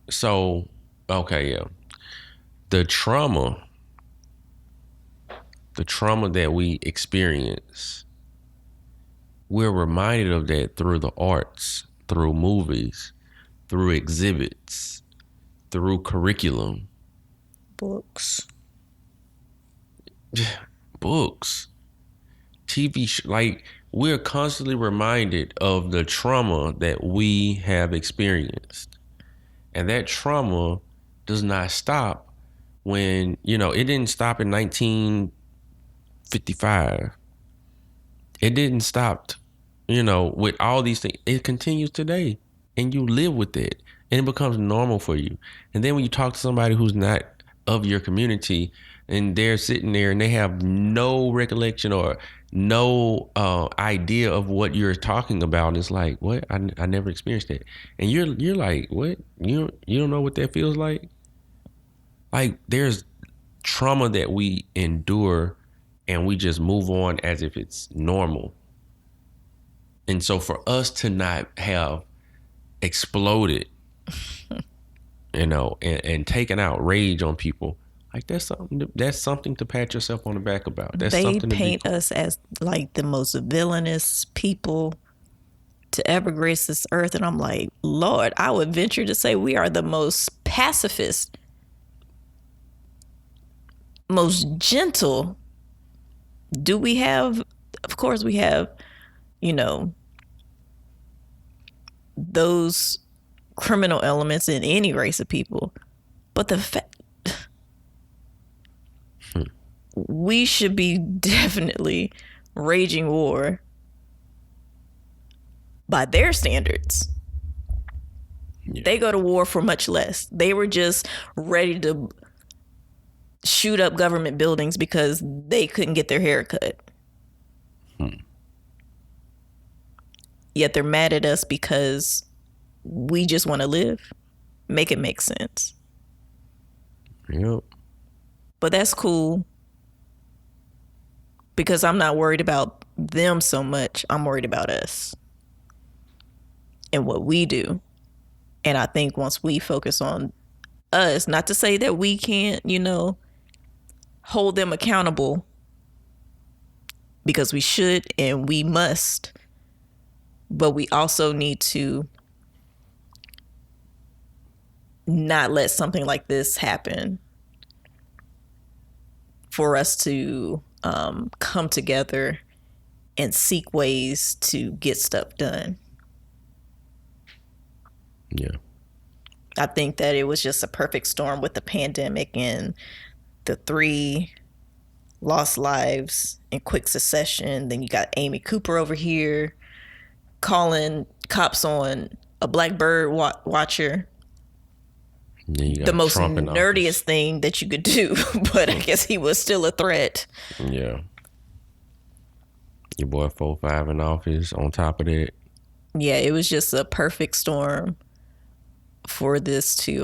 So, okay, yeah. The trauma that we experience, we're reminded of that through the arts, through movies, through exhibits, through curriculum. Books. Books. TV, like, we're constantly reminded of the trauma that we have experienced. And that trauma does not stop when, it didn't stop in 1955. It didn't stop, with all these things. It continues today. And you live with it. And it becomes normal for you. And then when you talk to somebody who's not of your community, and they're sitting there and they have no recollection or no idea of what you're talking about, it's like, what? I never experienced that. And you're like, what? You don't know what that feels like? Like, there's trauma that we endure and we just move on as if it's normal. And so for us to not have exploded, and taken out rage on people, like, that's something to pat yourself on the back about. That's They something paint us as like the most villainous people to ever grace this earth, and I'm like, Lord, I would venture to say we are the most pacifist, most gentle. Do we have? Of course, we have. Those criminal elements in any race of people, but the fact we should be definitely waging war by their standards. Yeah. They go to war for much less. They were just ready to shoot up government buildings because they couldn't get their hair cut. Yet they're mad at us because We just want to live. Make it make sense. Yep. But that's cool because I'm not worried about them so much. I'm worried about us and what we do. And I think once we focus on us, not to say that we can't, hold them accountable, because we should and we must, but we also need to not let something like this happen for us to come together and seek ways to get stuff done. Yeah. I think that it was just a perfect storm with the pandemic and the 3 lost lives in quick succession. Then you got Amy Cooper over here calling cops on a black bird watcher. The most nerdiest thing that you could do, but I guess he was still a threat. Yeah. Your boy 4-5 in office on top of that. Yeah, it was just a perfect storm for this to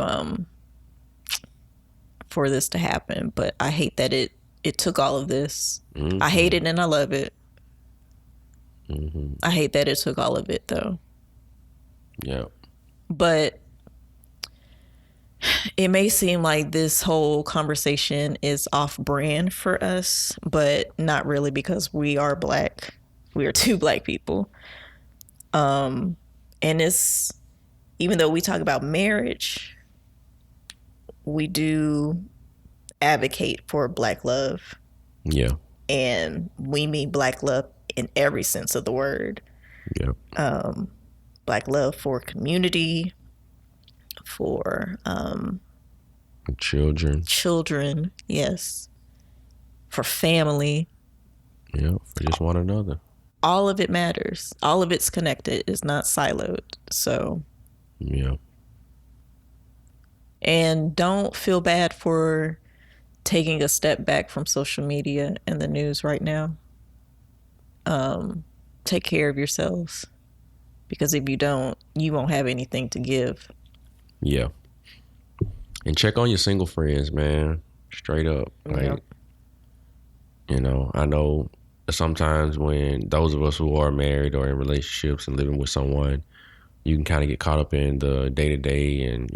happen. But I hate that it took all of this. Mm-hmm. I hate it and I love it. Mm-hmm. I hate that it took all of it though. Yeah. But it may seem like this whole conversation is off brand for us, but not really, because we are Black. We are 2 Black people. And it's, even though we talk about marriage, we do advocate for Black love. Yeah. And we mean Black love in every sense of the word. Yeah. Black love for community, for children, yes, for family, yeah, for just one another. All of it matters. All of it's connected. It's not siloed. So yeah. And don't feel bad for taking a step back from social media and the news right now. Take care of yourselves, because if you don't, you won't have anything to give. Yeah. And check on your single friends, man. Straight up. Like, I know sometimes when those of us who are married or in relationships and living with someone, you can kind of get caught up in the day-to-day and,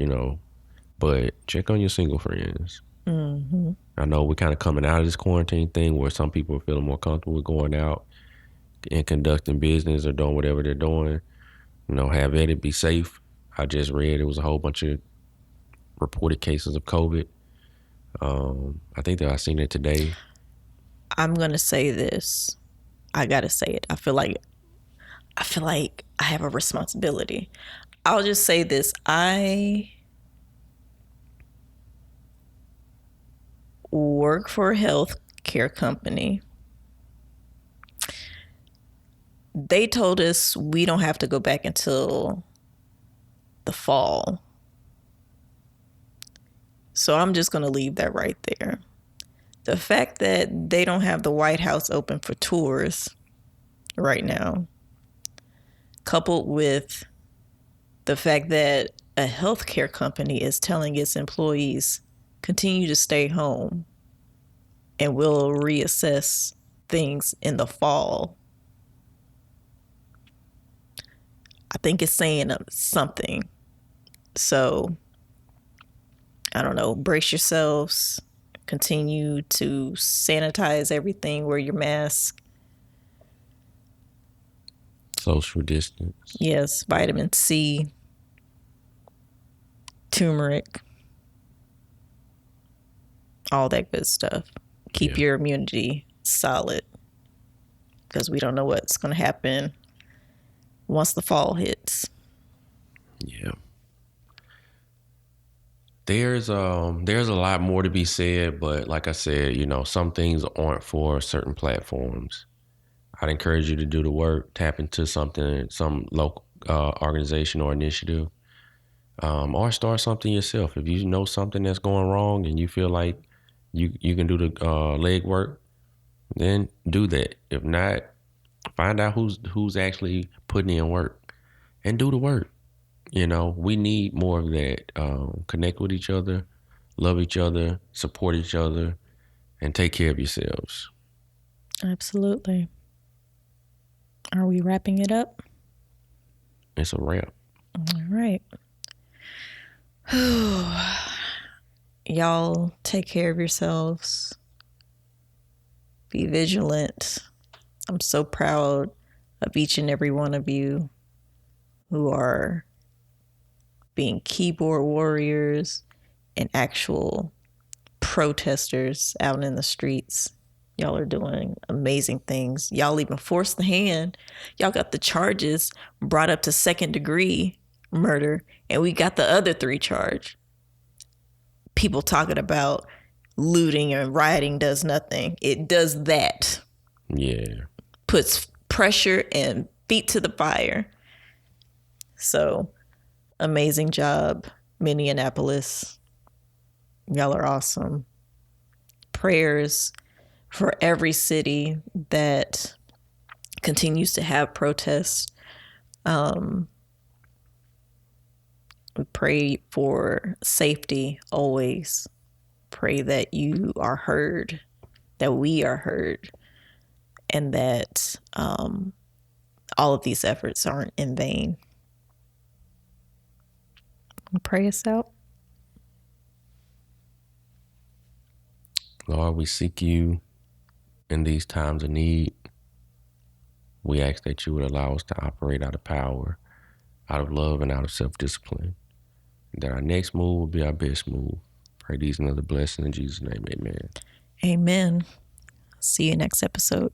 but check on your single friends. Mm-hmm. I know we're kind of coming out of this quarantine thing where some people are feeling more comfortable with going out and conducting business or doing whatever they're doing. Have at it, be safe. I just read it was a whole bunch of reported cases of COVID. I think that I seen it today. I'm gonna say this. I gotta say it. I feel like I have a responsibility. I'll just say this. I work for a health care company. They told us we don't have to go back until the fall. So I'm just going to leave that right there. The fact that they don't have the White House open for tours right now, coupled with the fact that a healthcare company is telling its employees continue to stay home and we'll reassess things in the fall, I think it's saying something. So, I don't know, brace yourselves, continue to sanitize everything, wear your mask. Social distance. Yes, vitamin C, turmeric, all that good stuff. Keep your immunity solid, because we don't know what's going to happen once the fall hits. Yeah. There's a lot more to be said, but like I said, some things aren't for certain platforms. I'd encourage you to do the work, tap into something, some local organization or initiative, or start something yourself. If you know something that's going wrong and you feel like you can do the leg work, then do that. If not, find out who's actually putting in work and do the work. You know, we need more of that. Connect with each other, love each other, support each other, and take care of yourselves. Absolutely. Are we wrapping it up? It's a wrap. All right. Y'all take care of yourselves. Be vigilant. I'm so proud of each and every one of you who are being keyboard warriors and actual protesters out in the streets. Y'all are doing amazing things. Y'all even forced the hand. Y'all got the charges brought up to 2nd-degree murder, and we got the other 3 charge. People talking about looting and rioting does nothing. It does that. Yeah. Puts pressure and feet to the fire. So, amazing job, Minneapolis. Y'all are awesome. Prayers for every city that continues to have protests. We pray for safety always. Pray that you are heard, that we are heard, and that all of these efforts aren't in vain. Pray us out. Lord, we seek you in these times of need. We ask that you would allow us to operate out of power, out of love, and out of self-discipline. That our next move will be our best move. Pray these and other blessings in Jesus' name. Amen. Amen. See you next episode.